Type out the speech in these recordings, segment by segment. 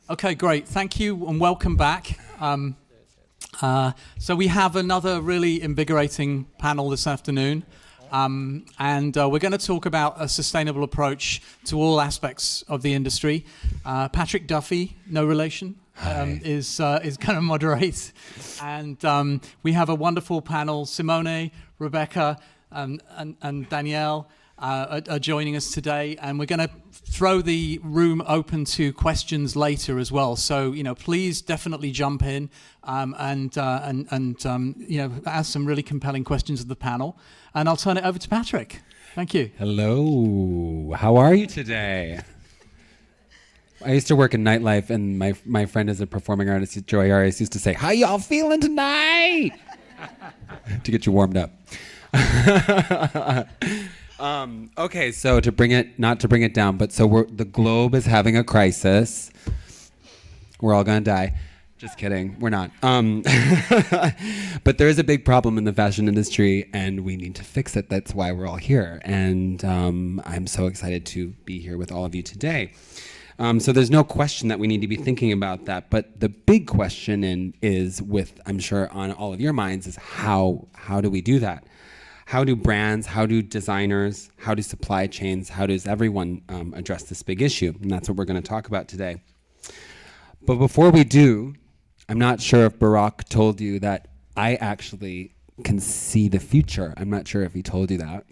Okay, great. Thank you and welcome back. So we have another really invigorating panel this afternoon. And we're going to talk about a sustainable approach to all aspects of the industry. Patrick Duffy, no relation, is going to moderate. And we have a wonderful panel. Simone, Rebecca, and Danielle are joining us today. And we're going to throw the room open to questions later as well. So, please definitely jump in and ask some really compelling questions of the panel. And I'll turn it over to Patrick. Thank you. Hello. How are you today? I used to work in nightlife, and my friend is a performing artist, Joy Arias, used to say, "How y'all feeling tonight?" to get you warmed up. Okay, so not to bring it down, but so the globe is having a crisis. We're all gonna die. Just kidding, we're not. But there is a big problem in the fashion industry, and we need to fix it. That's why we're all here, and I'm so excited to be here with all of you today. So there's no question that we need to be thinking about that, but the big question is, I'm sure on all of your minds, is how do we do that? How do brands, how do designers, how do supply chains, how does everyone address this big issue? And that's what we're going to talk about today. But before we do, I'm not sure if Barack told you that I actually can see the future. I'm not sure if he told you that.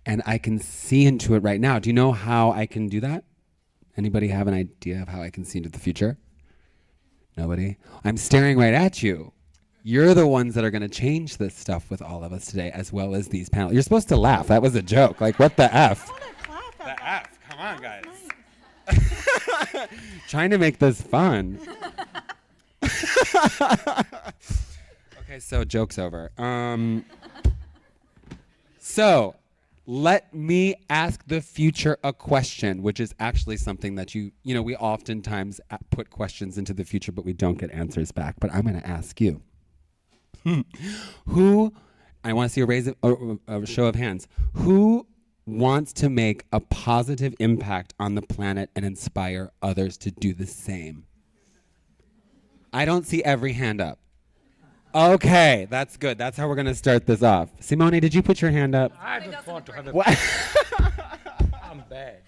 And I can see into it right now. Do you know how I can do that? Anybody have an idea of how I can see into the future? Nobody? I'm staring right at you. You're the ones that are going to change this stuff with all of us today, as well as these panels. You're supposed to laugh. That was a joke. Like, what the F? I want to clap at The F. Come on, guys. Trying to make this fun. Okay, so joke's over. So let me ask the future a question, which is actually something that we oftentimes put questions into the future, but we don't get answers back. But I'm going to ask you. I want to see a show of hands. Who wants to make a positive impact on the planet and inspire others to do the same? I don't see every hand up. Okay, that's good. That's how we're going to start this off. Simone, did you put your hand up? I just want to have a... What? I'm bad.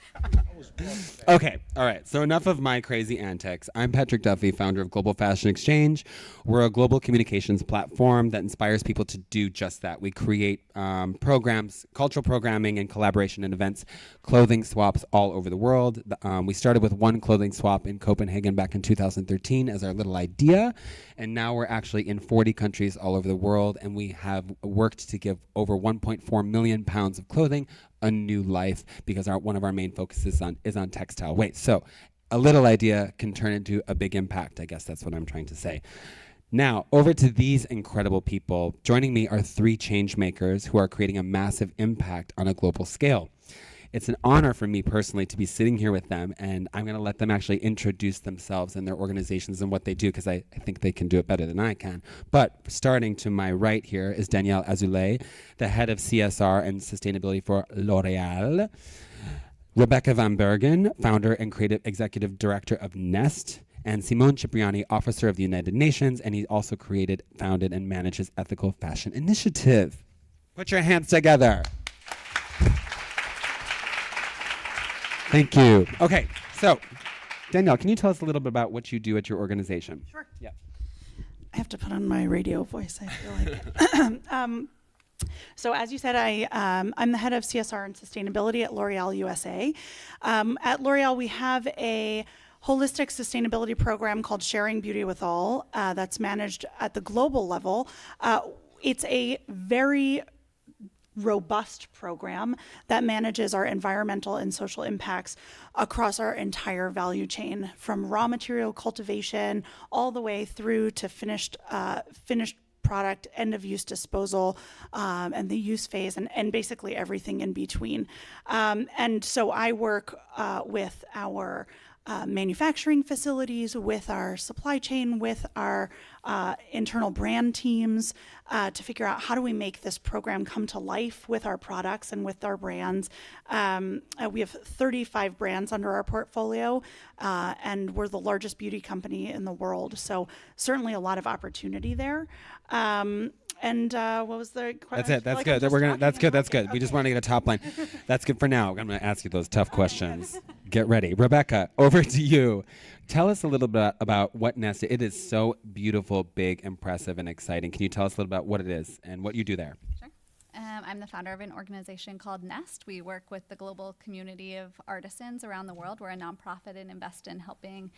Okay, all right. So enough of my crazy antics. I'm Patrick Duffy, founder of Global Fashion Exchange. We're a global communications platform that inspires people to do just that. We create programs, cultural programming and collaboration and events, clothing swaps all over the world. We started with one clothing swap in Copenhagen back in 2013 as our little idea. And now we're actually in 40 countries all over the world. And we have worked to give over 1.4 million pounds of clothing a new life, because one of our main focuses is on textile waste. So a little idea can turn into a big impact. I guess that's what I'm trying to say. Now, over to these incredible people. Joining me are 3 change makers who are creating a massive impact on a global scale. It's an honor for me personally to be sitting here with them, and I'm going to let them actually introduce themselves and their organizations and what they do, because I think they can do it better than I can. But starting to my right here is Danielle Azoulay, the head of CSR and sustainability for L'Oreal. Rebecca van Bergen, founder and creative executive director of Nest. And Simone Cipriani, officer of the United Nations, and he also founded, and manages Ethical Fashion Initiative. Put your hands together. Thank you. Okay, so Danielle, can you tell us a little bit about what you do at your organization? Sure. Yeah. I have to put on my radio voice, I feel like. So as you said, I'm the head of CSR and sustainability at L'Oreal USA. At L'Oreal, we have a holistic sustainability program called Sharing Beauty with All that's managed at the global level. It's a very robust program that manages our environmental and social impacts across our entire value chain, from raw material cultivation all the way through to finished product, end of use disposal, and the use phase, and basically everything in between. And so I work with our manufacturing facilities, with our supply chain, with our internal brand teams to figure out how do we make this program come to life with our products and with our brands. We have 35 brands under our portfolio, and we're the largest beauty company in the world. So certainly a lot of opportunity there. And what was the question? That's it. That's good. That's good. That's good. We just want to get a top line. That's good for now. I'm going to ask you those tough questions. Get ready. Rebecca, over to you. Tell us a little bit about what Nest is. It is so beautiful, big, impressive, and exciting. Can you tell us a little about what it is and what you do there? Sure. I'm the founder of an organization called Nest. We work with the global community of artisans around the world. We're a nonprofit and invest in helping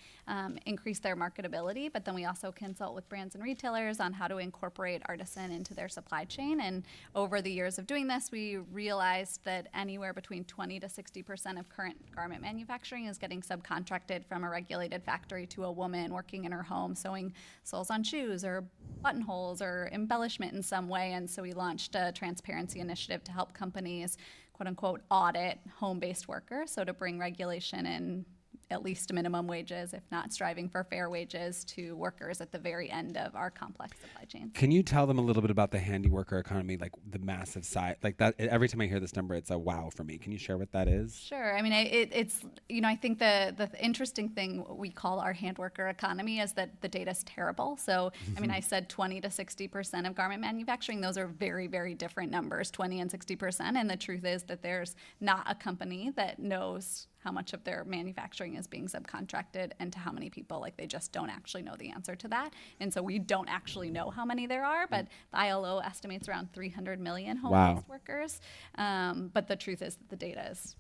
increase their marketability, but then we also consult with brands and retailers on how to incorporate artisan into their supply chain. And over the years of doing this, we realized that anywhere between 20 to 60% of current garment manufacturing is getting subcontracted from a regulated factory to a woman working in her home, sewing soles on shoes or buttonholes or embellishment in some way. And so we launched a transparency initiative to help companies, quote unquote, audit home-based workers. So to bring regulation in at least minimum wages, if not striving for fair wages, to workers at the very end of our complex supply chains. Can you tell them a little bit about the handy worker economy, like the massive size, like that? Every time I hear this number, it's a wow for me. Can you share what that is? Sure. I mean, it's, I think the interesting thing we call our hand worker economy is that the data is terrible. So, I mean, I said 20 to 60% of garment manufacturing. Those are very, very different numbers, 20 and 60%. And the truth is that there's not a company that knows how much of their manufacturing is being subcontracted and to how many people. Like, they just don't actually know the answer to that. And so we don't actually know how many there are, but the ILO estimates around 300 million home-based workers. But the truth is that the data is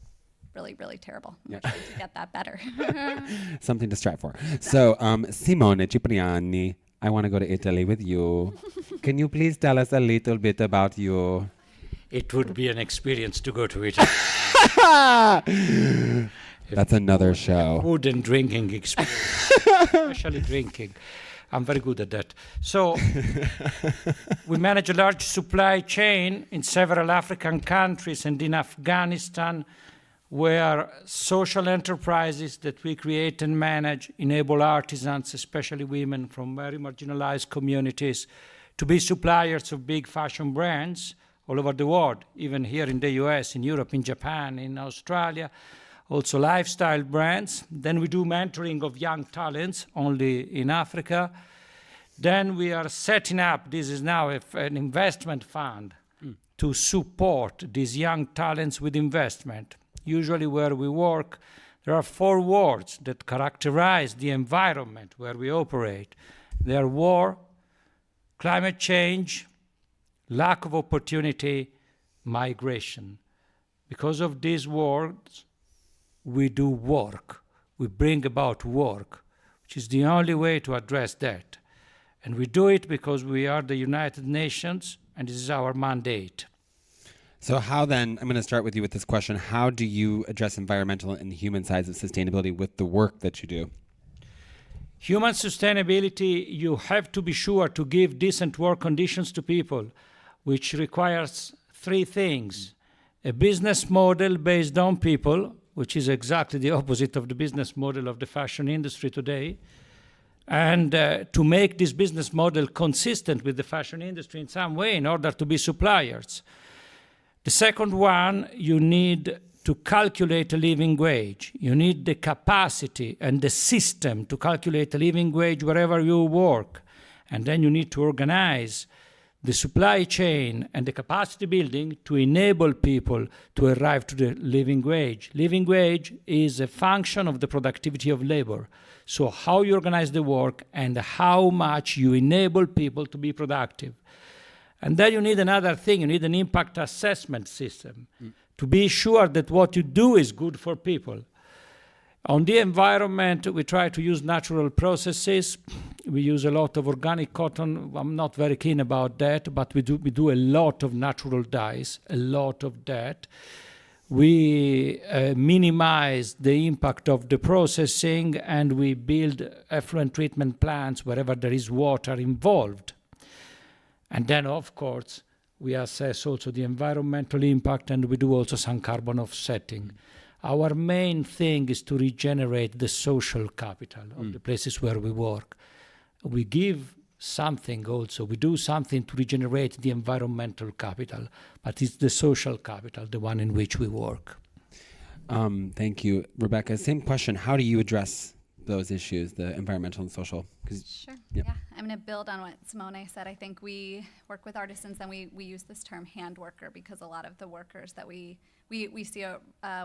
really, really terrible. We're trying to get that better. Something to strive for. So, Simone, Cipriani, I want to go to Italy with you. Can you please tell us a little bit about you? It would be an experience to go to Italy. That's another show. Food and drinking experience, especially drinking. I'm very good at that. So we manage a large supply chain in several African countries and in Afghanistan, where social enterprises that we create and manage enable artisans, especially women from very marginalized communities, to be suppliers of big fashion brands all over the world, even here in the US, in Europe, in Japan, in Australia, also lifestyle brands. Then we do mentoring of young talents only in Africa. Then we are setting up, this is now an investment fund to support these young talents with investment. Usually where we work, there are 4 words that characterize the environment where we operate. They are war, climate change, lack of opportunity, migration. Because of these words, we do work. We bring about work, which is the only way to address that. And we do it because we are the United Nations, and this is our mandate. So how then, I'm going to start with you with this question, how do you address environmental and human sides of sustainability with the work that you do? Human sustainability, you have to be sure to give decent work conditions to people, which requires 3 things. A business model based on people, which is exactly the opposite of the business model of the fashion industry today, and to make this business model consistent with the fashion industry in some way in order to be suppliers. The second one, you need to calculate a living wage. You need the capacity and the system to calculate a living wage wherever you work. And then you need to organize the supply chain and the capacity building to enable people to arrive to the living wage. Living wage is a function of the productivity of labor. So how you organize the work and how much you enable people to be productive. And then you need another thing, you need an impact assessment system to be sure that what you do is good for people. On the environment, we try to use natural processes. We use a lot of organic cotton. I'm not very keen about that, but we do a lot of natural dyes, a lot of that. We minimize the impact of the processing, and we build effluent treatment plants wherever there is water involved. And then, of course, we assess also the environmental impact, and we do also some carbon offsetting. Our main thing is to regenerate the social capital of the places where we work. We give something also. We do something to regenerate the environmental capital, but it's the social capital, the one in which we work. Thank you. Rebecca, same question. How do you address those issues, the environmental and social? Sure. Yeah. I'm going to build on what Simone said. I think we work with artisans and we use this term hand worker because a lot of the workers that we see a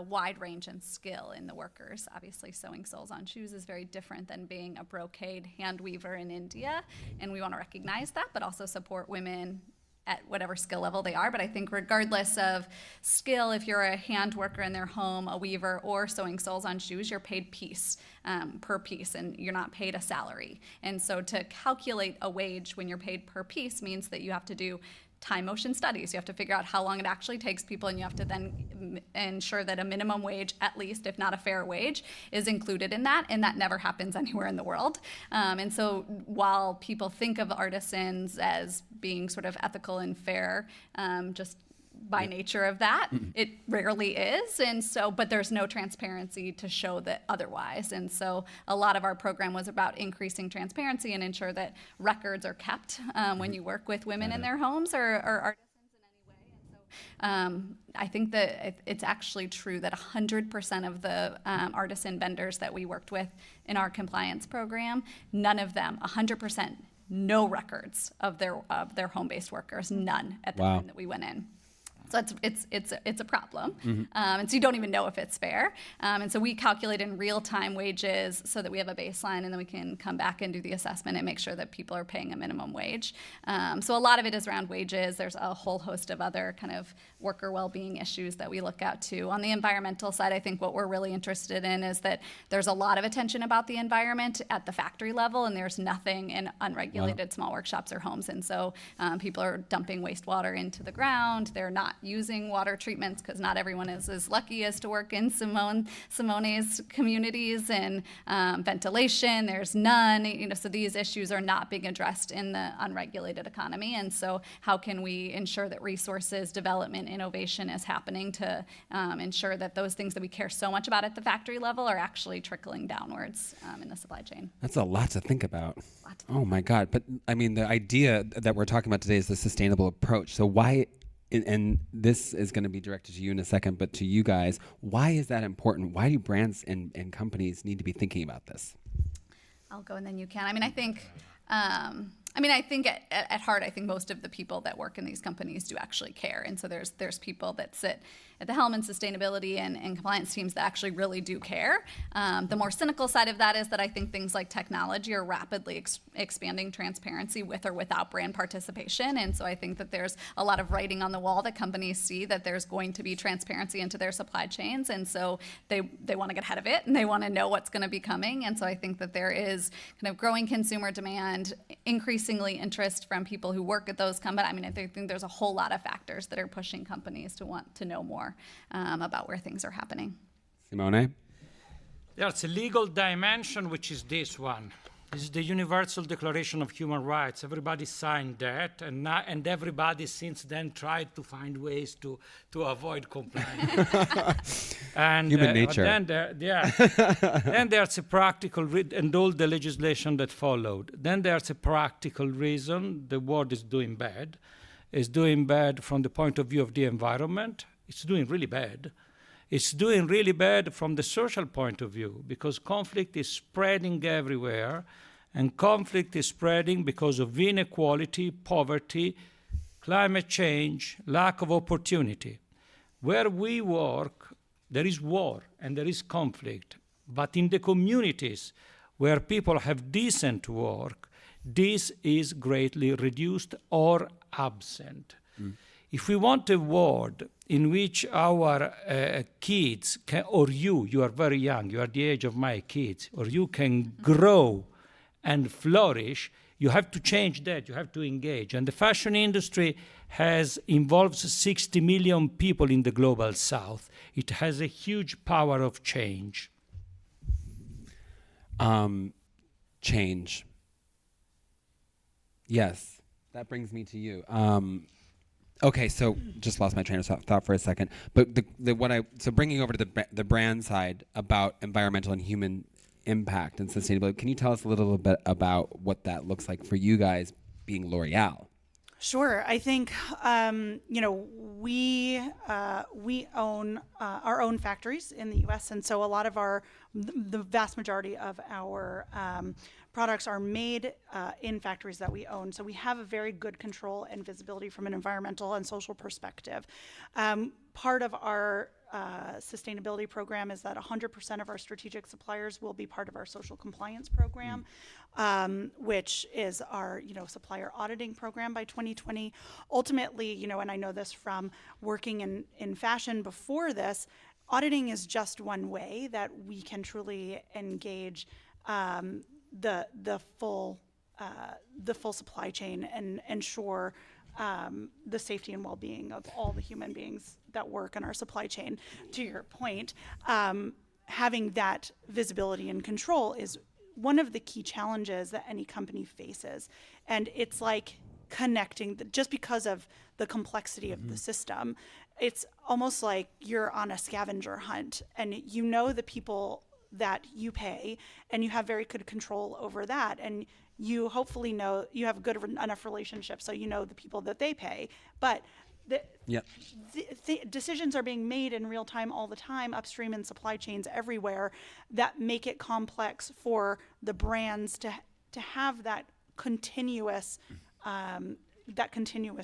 wide range in skill in the workers. Obviously, sewing soles on shoes is very different than being a brocade hand weaver in India, and we want to recognize that, but also support women at whatever skill level they are. But I think regardless of skill, if you're a hand worker in their home, a weaver, or sewing soles on shoes, you're paid piece per piece, and you're not paid a salary. And so to calculate a wage when you're paid per piece means that you have to do time motion studies. You have to figure out how long it actually takes people, and you have to then ensure that a minimum wage, at least, if not a fair wage, is included in that, and that never happens anywhere in the world. And so while people think of artisans as being sort of ethical and fair, just by nature of that, it rarely is, and so, but there's no transparency to show that otherwise, and so a lot of our program was about increasing transparency and ensure that records are kept when you work with women in their homes or artisans in any way, and so I think that it's actually true that 100% of the artisan vendors that we worked with in our compliance program, none of them, 100%, no records of their home-based workers, none at the time that we went in. So it's a problem, and so you don't even know if it's fair. And so we calculate in real-time wages so that we have a baseline, and then we can come back and do the assessment and make sure that people are paying a minimum wage. So a lot of it is around wages. There's a whole host of other kind of worker well-being issues that we look at too. On the environmental side, I think what we're really interested in is that there's a lot of attention about the environment at the factory level, and there's nothing in unregulated small workshops or homes. And so people are dumping wastewater into the ground. They're not using water treatments because not everyone is as lucky as to work in Simone's communities, and ventilation, there's none, so these issues are not being addressed in the unregulated economy. And so how can we ensure that resources, development, innovation is happening to ensure that those things that we care so much about at the factory level are actually trickling downwards in the supply chain? That's a lot to think about. Oh my God. But I mean, the idea that we're talking about today is the sustainable approach. So why, and this is going to be directed to you in a second, but to you guys, why is that important? Why do brands and companies need to be thinking about this? I'll go and then you can. I think at heart, I think most of the people that work in these companies do actually care. And so there's people that sit at the helm in sustainability and compliance teams that actually really do care. The more cynical side of that is that I think things like technology are rapidly expanding transparency with or without brand participation. And so I think that there's a lot of writing on the wall that companies see that there's going to be transparency into their supply chains. And so they want to get ahead of it, and they want to know what's going to be coming. And so I think that there is kind of growing consumer demand, increasingly interest from people who work at those companies. I think there's a whole lot of factors that are pushing companies to want to know more about where things are happening. Simone? There's a legal dimension, which is this one. This is the Universal Declaration of Human Rights. Everybody signed that, and everybody since then tried to find ways to avoid compliance. And human nature. Then there's a practical and all the legislation that followed. Then there's a practical reason the world is doing bad. It's doing bad from the point of view of the environment. It's doing really bad. It's doing really bad from the social point of view because conflict is spreading everywhere, and conflict is spreading because of inequality, poverty, climate change, lack of opportunity. Where we work, there is war and there is conflict, but in the communities where people have decent work, this is greatly reduced or absent. If we want a world in which our kids can, or you are very young, you are the age of my kids, or you can grow and flourish, you have to change that, you have to engage. And the fashion industry involves 60 million people in the global south. It has a huge power of change. Change. Yes, that brings me to you. Okay, so just lost my train of thought for a second. But so bringing over to the brand side about environmental and human impact and sustainability, can you tell us a little bit about what that looks like for you guys being L'Oreal? Sure. I think we own our own factories in the U.S., and so a lot of the vast majority of our products are made in factories that we own. So we have a very good control and visibility from an environmental and social perspective. Part of our sustainability program is that 100% of our strategic suppliers will be part of our social compliance program, which is our supplier auditing program by 2020. Ultimately, and I know this from working in fashion before this, auditing is just one way that we can truly engage the full supply chain and ensure the safety and well-being of all the human beings that work in our supply chain. To your point, having that visibility and control is one of the key challenges that any company faces. And it's like connecting, just because of the complexity of the system, it's almost like you're on a scavenger hunt, and the people that you pay, and you have very good control over that, and you hopefully know you have good enough relationships so you know the people that they pay. But the decisions are being made in real time all the time, upstream in supply chains everywhere, that make it complex for the brands to have that continuous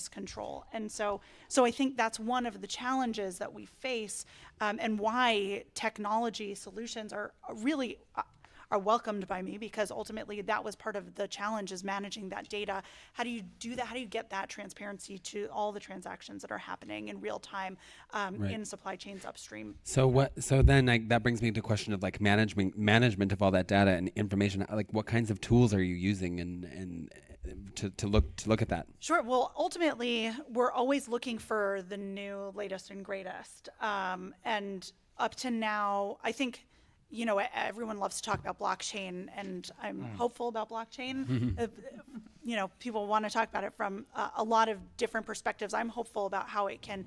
control. And so I think that's one of the challenges that we face, and why technology solutions are really are welcomed by me, because ultimately that was part of the challenge, is managing that data. How do you do that? How do you get that transparency to all the transactions that are happening in real time in supply chains upstream? So then that brings me to the question of like management of all that data and information. Like, what kinds of tools are you using and to look at that? Sure. Well, ultimately, we're always looking for the new, latest, and greatest. And up to now, I think, everyone loves to talk about blockchain, and I'm hopeful about blockchain. People want to talk about it from a lot of different perspectives. I'm hopeful about how it can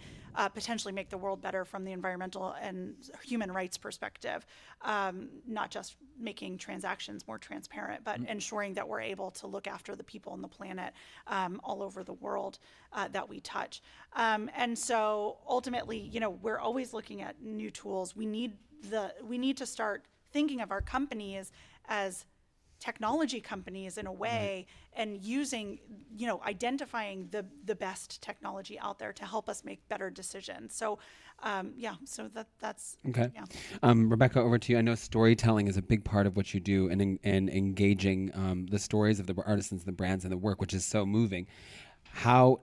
potentially make the world better from the environmental and human rights perspective, not just making transactions more transparent, but ensuring that we're able to look after the people and the planet all over the world that we touch. And so ultimately, we're always looking at new tools. We need to start thinking of our companies as technology companies in a way, and using, identifying the best technology out there to help us make better decisions. So, so that's okay. Yeah. Rebecca, over to you. I know storytelling is a big part of what you do, and engaging the stories of the artisans, the brands, and the work, which is so moving. How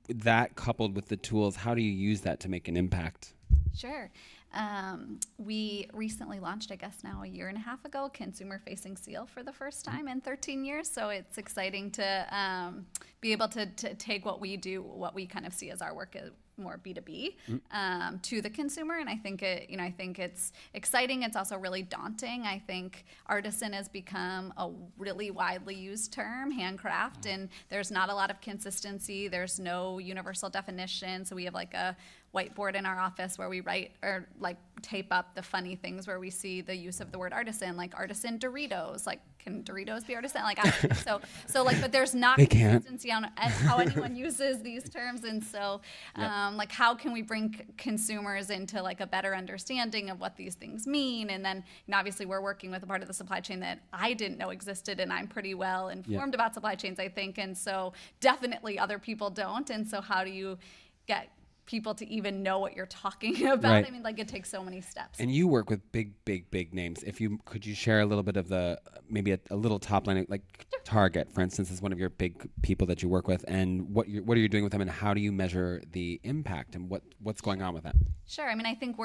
that coupled with the tools, how do you use that to make an impact? Sure. We recently launched, I guess now a year and a half ago, consumer-facing seal for the first time in 13 years. So it's exciting to be able to take what we do, what we kind of see as our work as more B2B to the consumer. And I think it's exciting. It's also really daunting. I think artisan has become a really widely used term, handcraft, and there's not a lot of consistency. There's no universal definition. So we have like a whiteboard in our office where we write or like tape up the funny things where we see the use of the word artisan, like artisan Doritos. Like, can Doritos be artisan? Like, I don't think so like, but there's not consistency on how anyone uses these terms. And so, like, how can we bring consumers into like a better understanding of what these things mean? And then, obviously, we're working with a part of the supply chain that I didn't know existed, and I'm pretty well informed about supply chains, I think. And so definitely other people don't. And so how do you get people to even know what you're talking about? Right. I mean, like, it takes so many steps. And you work with big names. Could you share a little bit of maybe a little top line, like Target, for instance, is one of your big people that you work with, and what are you doing with them, and how do you measure the impact, and what's going on with them? Sure. I mean, I think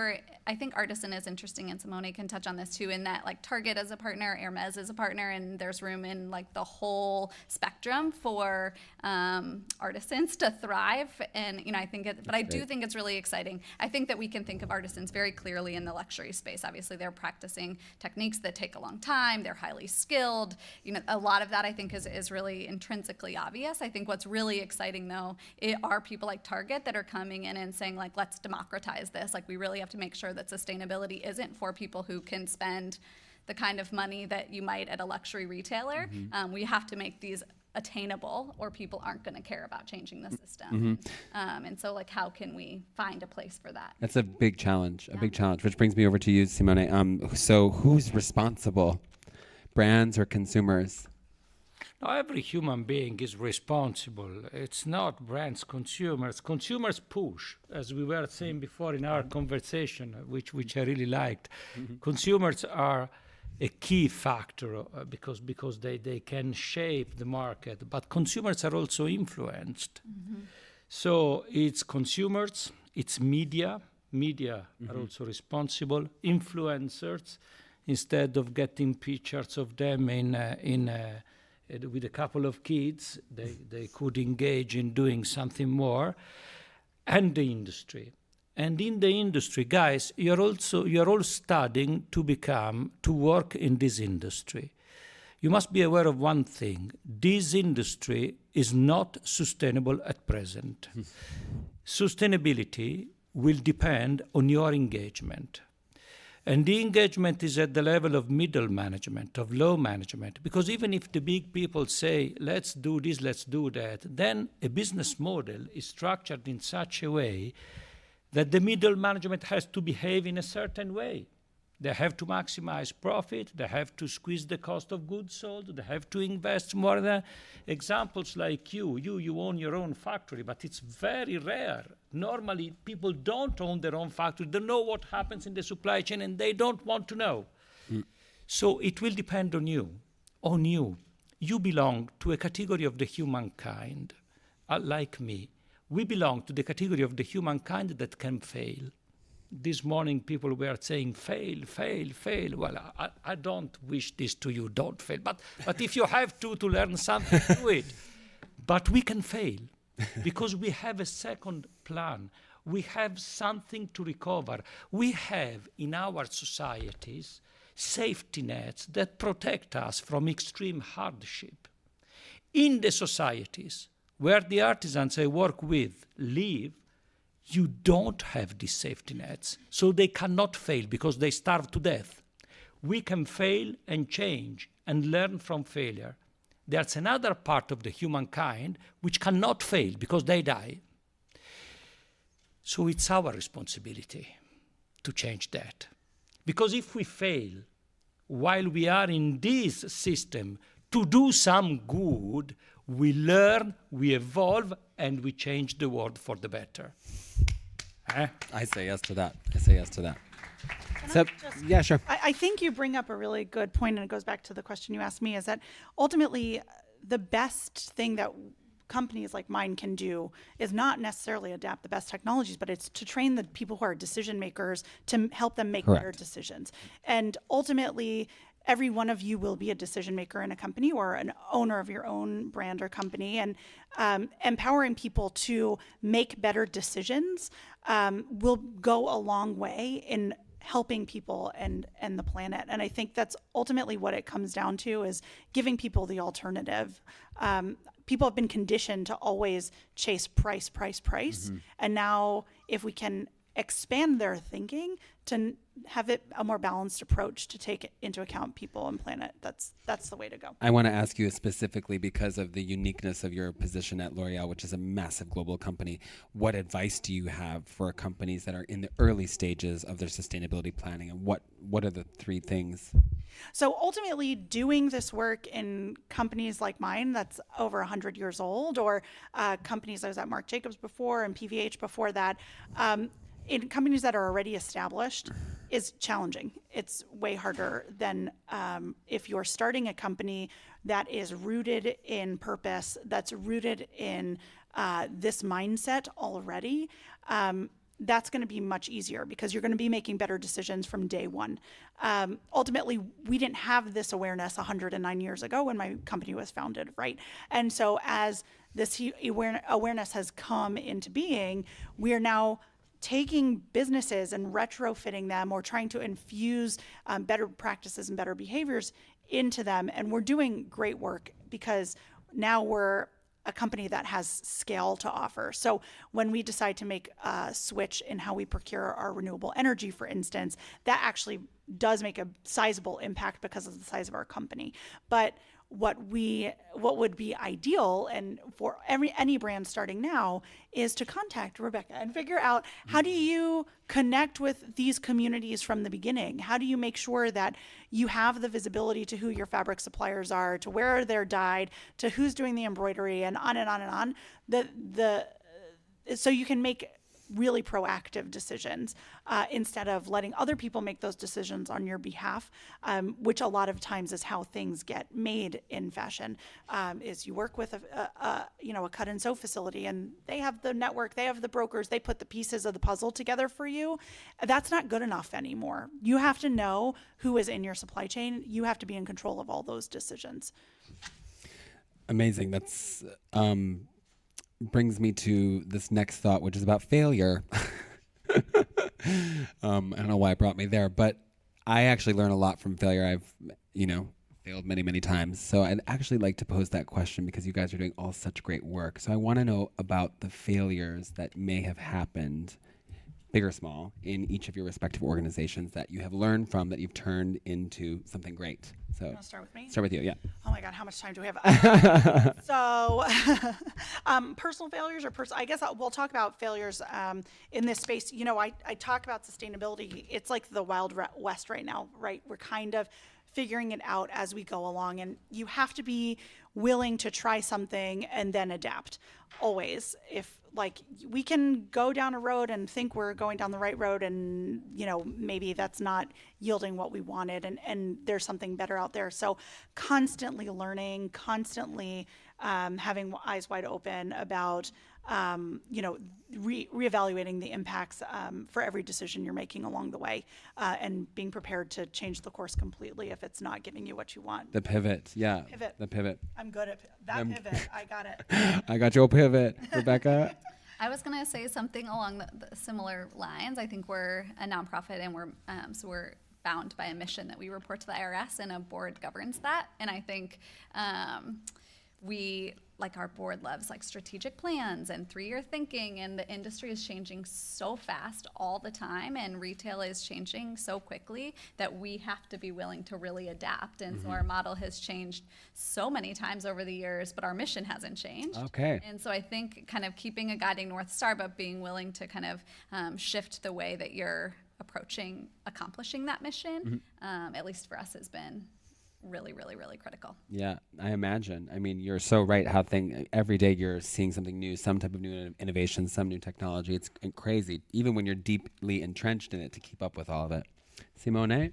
artisan is interesting, and Simone can touch on this too, in that like Target is a partner, Hermes is a partner, and there's room in like the whole spectrum for artisans to thrive. And I think but I do think it's really exciting. I think that we can think of artisans very clearly in the luxury space. Obviously, they're practicing techniques that take a long time. They're highly skilled. You know, a lot of that I think is really intrinsically obvious. I think what's really exciting though are people like Target that are coming in and saying like, let's democratize this. Like we really have to make sure that sustainability isn't for people who can spend the kind of money that you might at a luxury retailer. We have to make these attainable or people aren't going to care about changing the system. And so like how can we find a place for that? That's a big challenge, which brings me over to you, Simone. So who's responsible, brands or consumers? Now, every human being is responsible. It's not brands, consumers. Consumers push, as we were saying before in our conversation, which I really liked. Consumers are a key factor because they can shape the market, but consumers are also influenced. So it's consumers, it's media. Media are also responsible. Influencers, instead of getting pictures of them with a couple of kids, they could engage in doing something more, and the industry. And in the industry, guys, you're all studying to work in this industry. You must be aware of one thing. This industry is not sustainable at present. Sustainability will depend on your engagement. And the engagement is at the level of middle management, of low management. Because even if the big people say, let's do this, let's do that, then a business model is structured in such a way that the middle management has to behave in a certain way. They have to maximize profit, they have to squeeze the cost of goods sold, they have to invest more than examples like you own your own factory, but it's very rare. Normally, people don't own their own factory, they know what happens in the supply chain and they don't want to know. So it will depend on you. You belong to a category of the humankind, like me. We belong to the category of the humankind that can fail. This morning, people were saying, fail, fail, fail. Well, I don't wish this to you, don't fail. But if you have to learn something, do it. But we can fail because we have a second plan. We have something to recover. We have in our societies safety nets that protect us from extreme hardship. In the societies where the artisans I work with live, you don't have these safety nets, so they cannot fail because they starve to death. We can fail and change and learn from failure. There's another part of the humankind which cannot fail because they die. So it's our responsibility to change that. Because if we fail while we are in this system to do some good, we learn, we evolve, and we change the world for the better. I say yes to that. So, yeah, sure. I think you bring up a really good point, and it goes back to the question you asked me, is that ultimately the best thing that companies like mine can do is not necessarily adapt the best technologies, but it's to train the people who are decision makers to help them make better decisions. And ultimately, every one of you will be a decision maker in a company or an owner of your own brand or company, and empowering people to make better decisions will go a long way in helping people and the planet. And I think that's ultimately what it comes down to, is giving people the alternative. People have been conditioned to always chase price. And now if we can expand their thinking to have it a more balanced approach to take into account people and planet, that's the way to go. I want to ask you specifically, because of the uniqueness of your position at L'Oreal, which is a massive global company, what advice do you have for companies that are in the early stages of their sustainability planning, and what are the three things? So ultimately, doing this work in companies like mine that's over 100 years old, or companies, I was at Marc Jacobs before and PVH before that, in companies that are already established, is challenging. It's way harder than if you're starting a company that is rooted in purpose, that's rooted in this mindset already. that's going to be much easier because you're going to be making better decisions from day one. Ultimately, we didn't have this awareness 109 years ago when my company was founded, right? And so as this awareness has come into being, we are now taking businesses and retrofitting them or trying to infuse better practices and better behaviors into them. And we're doing great work because now we're a company that has scale to offer. So when we decide to make a switch in how we procure our renewable energy, for instance, that actually does make a sizable impact because of the size of our company. But what would be ideal, and for any brand starting now, is to contact Rebecca and figure out, how do you connect with these communities from the beginning? How do you make sure that you have the visibility to who your fabric suppliers are, to where they're dyed, to who's doing the embroidery, and on and on and on, so you can make really proactive decisions instead of letting other people make those decisions on your behalf, which a lot of times is how things get made in fashion. Is you work with a cut and sew facility, and they have the network, they have the brokers, they put the pieces of the puzzle together for you. That's not good enough anymore. You have to know who is in your supply chain. You have to be in control of all those decisions. Amazing. That's brings me to this next thought, which is about failure. I don't know why it brought me there, but I actually learn a lot from failure. I've, failed many, many times. So I'd actually like to pose that question because you guys are doing all such great work. So I want to know about the failures that may have happened, big or small, in each of your respective organizations that you have learned from, that you've turned into something great. So, You want to start with me? Start with you, yeah. Oh my God, how much time do we have? Personal failures, I guess we'll talk about failures in this space. I talk about sustainability. It's like the Wild West right now, right? We're kind of figuring it out as we go along, and you have to be willing to try something and then adapt always. If we can go down a road and think we're going down the right road, and maybe that's not yielding what we wanted, and there's something better out there. So constantly learning, constantly having eyes wide open about reevaluating the impacts for every decision you're making along the way, and being prepared to change the course completely if it's not giving you what you want. The pivot, yeah. Pivot. The pivot. I'm good at that pivot. I got it. I got your pivot, Rebecca. I was going to say something along the similar lines. I think we're a nonprofit, and we're bound by a mission that we report to the IRS, and a board governs that. And I think our board loves strategic plans and 3-year thinking, and the industry is changing so fast all the time, and retail is changing so quickly that we have to be willing to really adapt. And so our model has changed so many times over the years, but our mission hasn't changed. Okay. And so I think kind of keeping a guiding North Star, but being willing to kind of shift the way that you're accomplishing that mission, at least for us, has been really, really, really critical. Yeah, I imagine. I mean, you're so right how every day you're seeing something new, some type of new innovation, some new technology. It's crazy, even when you're deeply entrenched in it, to keep up with all of it. Simone?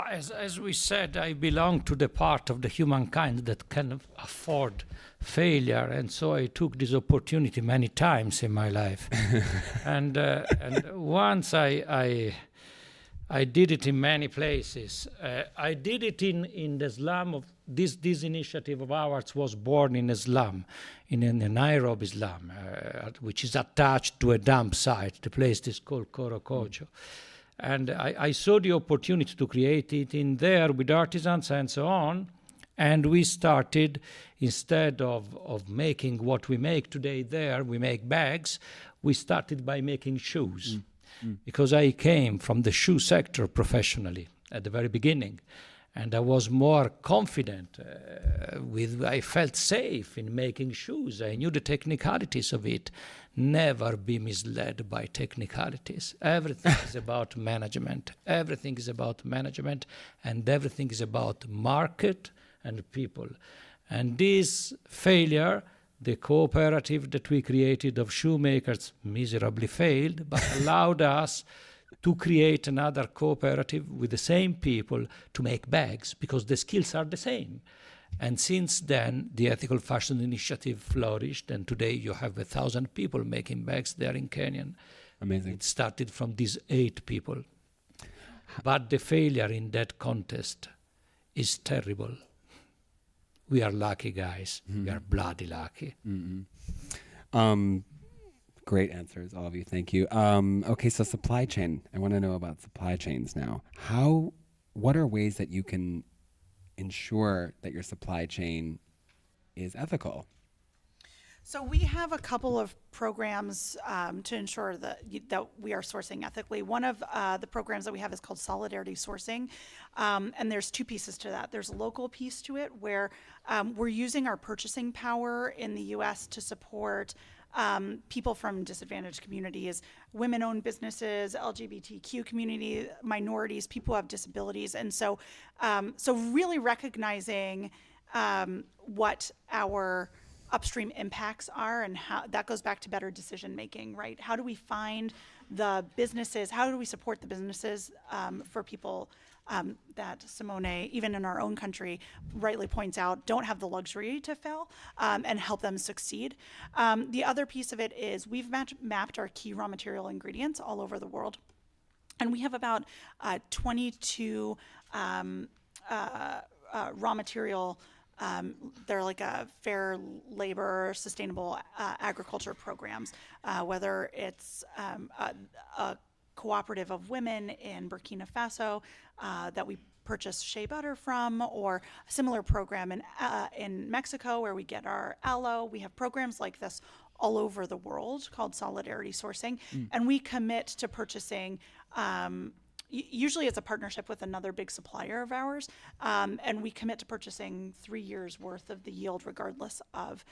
As we said, I belong to the part of the humankind that can afford failure, and so I took this opportunity many times in my life. and once I did it in many places. I did it in the slum of this initiative of ours was born in a slum, in a Nairobi slum, which is attached to a dump site. The place is called Korokocho. And I saw the opportunity to create it in there with artisans and so on. And we started, instead of making what we make today there, we make bags, we started by making shoes. Because I came from the shoe sector professionally at the very beginning, and I was more confident I felt safe in making shoes. I knew the technicalities of it. Never be misled by technicalities. Everything is about management. Everything is about management, and everything is about market and people. And this failure, the cooperative that we created of shoemakers, miserably failed, but allowed us to create another cooperative with the same people to make bags, because the skills are the same. And since then, the Ethical Fashion Initiative flourished, and today you have 1,000 people making bags there in Kenya. Amazing. It started from these 8 people. But the failure in that contest is terrible. We are lucky, guys. We are bloody lucky. Great answers, all of you. Thank you. Okay, so supply chain. I want to know about supply chains now. What are ways that you can ensure that your supply chain is ethical? So we have a couple of programs to ensure that we are sourcing ethically. One of the programs that we have is called Solidarity Sourcing, and there's 2 pieces to that. There's a local piece to it where we're using our purchasing power in the U.S. to support people from disadvantaged communities, women-owned businesses, LGBTQ community, minorities, people who have disabilities, and so really recognizing what our upstream impacts are, and how that goes back to better decision making, right? How do we find the businesses? How do we support the businesses for people that Simone, even in our own country, rightly points out, don't have the luxury to fail, and help them succeed. The other piece of it is we've mapped our key raw material ingredients all over the world, and we have about 22 raw material. They're like a fair labor, sustainable agriculture programs, whether it's a cooperative of women in Burkina Faso that we purchase shea butter from, or a similar program in Mexico where we get our aloe. We have programs like this all over the world called Solidarity Sourcing, and we commit to purchasing usually it's a partnership with another big supplier of ours, and we commit to purchasing 3 years worth of the yield regardless of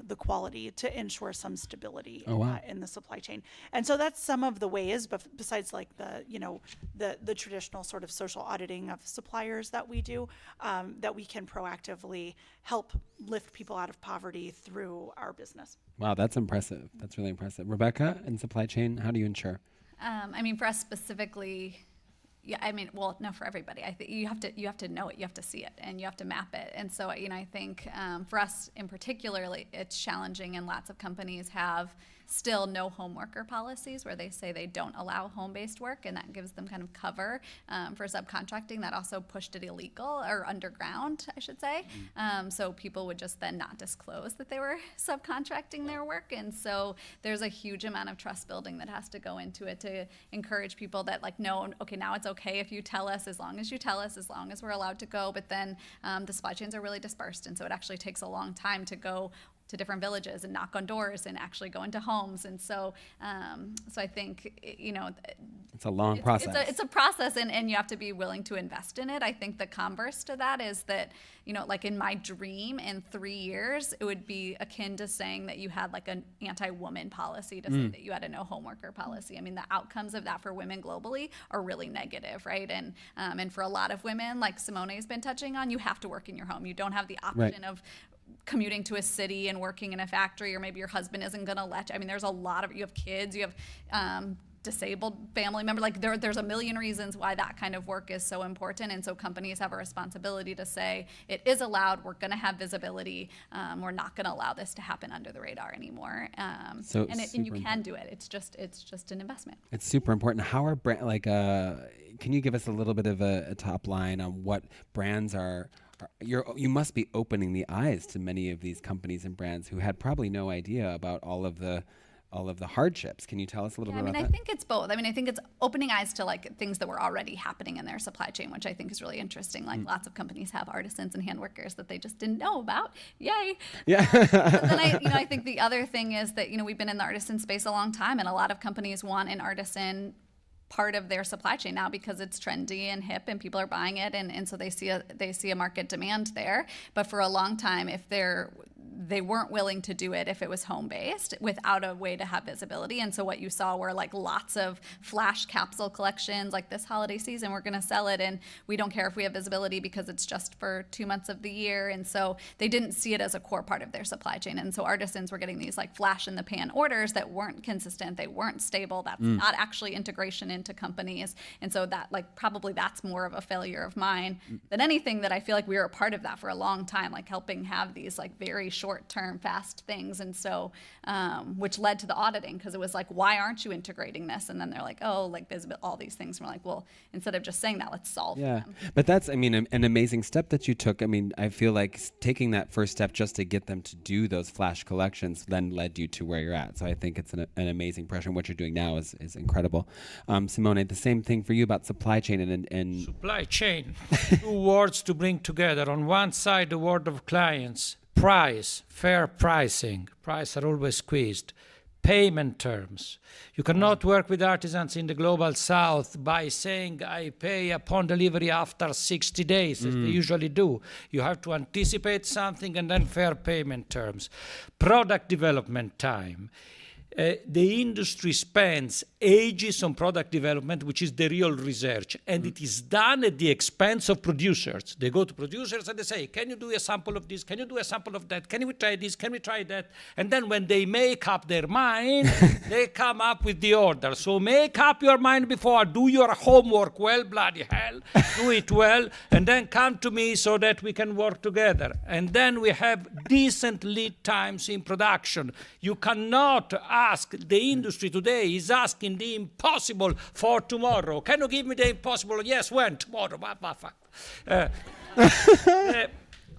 the quality to ensure some stability in the supply chain. And so that's some of the ways, but besides like the traditional sort of social auditing of suppliers that we do, that we can proactively help lift people out of poverty through our business. Wow, that's impressive. That's really impressive. Rebecca, in supply chain, how do you ensure? I mean, for us specifically, yeah, I mean, well, no, for everybody. I think you have to know it, you have to see it, and you have to map it. And so, I think for us in particular, it's challenging, and lots of companies have still no home worker policies where they say they don't allow home-based work, and that gives them kind of cover for subcontracting. That also pushed it illegal, or underground, I should say. So people would just then not disclose that they were subcontracting their work. And so there's a huge amount of trust building that has to go into it to encourage people that no, okay, now it's okay if you tell us, as long as you tell us, as long as we're allowed to go. But then the supply chains are really dispersed, and so it actually takes a long time to go to different villages and knock on doors and actually go into homes. And so I think, it's a long process. It's a process, and you have to be willing to invest in it. I think the converse to that is that, in my dream, in 3 years, it would be akin to saying that you had an anti-woman policy to say that you had a no home worker policy. I mean, the outcomes of that for women globally are really negative, right? And for a lot of women, like Simone has been touching on, you have to work in your home. You don't have the option of commuting to a city and working in a factory, or maybe your husband isn't going to let you. I mean, there's a lot of, you have kids, you have disabled family member, there's a million reasons why that kind of work is so important. And so companies have a responsibility to say, it is allowed, we're going to have visibility, we're not going to allow this to happen under the radar anymore. And you can do it. It's just an investment. It's super important. How are can you give us a little bit of a top line on what brands are? You must be opening the eyes to many of these companies and brands who had probably no idea about all of the hardships. Can you tell us a little bit about that? I think it's both. I think it's opening eyes to things that were already happening in their supply chain, which I think is really interesting. Lots of companies have artisans and hand workers that they just didn't know about. Yay! Yeah. But then I think the other thing is that we've been in the artisan space a long time, and a lot of companies want an artisan part of their supply chain now because it's trendy and hip and people are buying it, and so they see a market demand there. But for a long time, if they weren't willing to do it if it was home-based without a way to have visibility. And so what you saw were lots of flash capsule collections, this holiday season, we're going to sell it, and we don't care if we have visibility because it's just for 2 months of the year. And so they didn't see it as a core part of their supply chain. And so artisans were getting these flash in the pan orders that weren't consistent, they weren't stable, that's not actually integration into companies. And so that probably that's more of a failure of mine than anything, that I feel we were a part of that for a long time, helping have these very short short-term, fast things. And so, which led to the auditing, because it was like, why aren't you integrating this? And then they're like, oh, like visible, all these things. And we're like, well, instead of just saying that, let's solve them. But that's, I mean, an amazing step that you took. I mean, I feel like taking that first step just to get them to do those flash collections then led you to where you're at. So I think it's an amazing pressure. And what you're doing now is incredible. Simone, the same thing for you about supply chain and Supply chain, two words to bring together. On one side, the word of clients, price, fair pricing. Prices are always squeezed. Payment terms. You cannot work with artisans in the global south by saying I pay upon delivery after 60 days, as they usually do. You have to anticipate something and then fair payment terms. Product development time. The industry spends ages on product development, which is the real research, and it is done at the expense of producers. They go to producers and they say, can you do a sample of this? Can you do a sample of that? Can we try this? Can we try that? And then when they make up their mind, they come up with the order. So make up your mind before, do your homework well, bloody hell, do it well, and then come to me so that we can work together. And then we have decent lead times in production. You cannot ask, the industry today is asking the impossible for tomorrow. Can you give me the impossible? Yes, when? Tomorrow.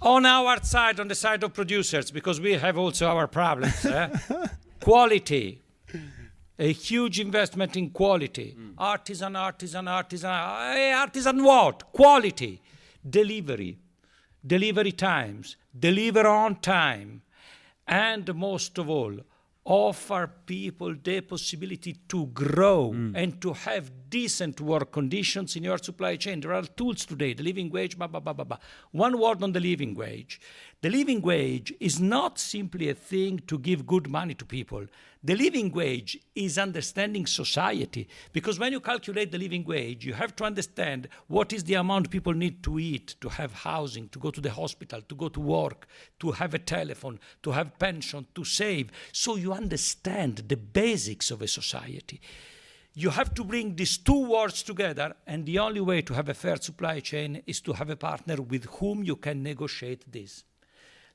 On our side, on the side of producers, because we have also our problems. Quality. A huge investment in quality. Artisan. Artisan what? Quality. Delivery. Delivery times. Deliver on time. And most of all, offer people the possibility to grow and to have decent work conditions in your supply chain. There are tools today, the living wage, blah, blah, blah, blah, blah. One word on the living wage. The living wage is not simply a thing to give good money to people. The living wage is understanding society, because when you calculate the living wage, you have to understand what is the amount people need to eat, to have housing, to go to the hospital, to go to work, to have a telephone, to have pension, to save. So you understand the basics of a society. You have to bring these two words together, and the only way to have a fair supply chain is to have a partner with whom you can negotiate this.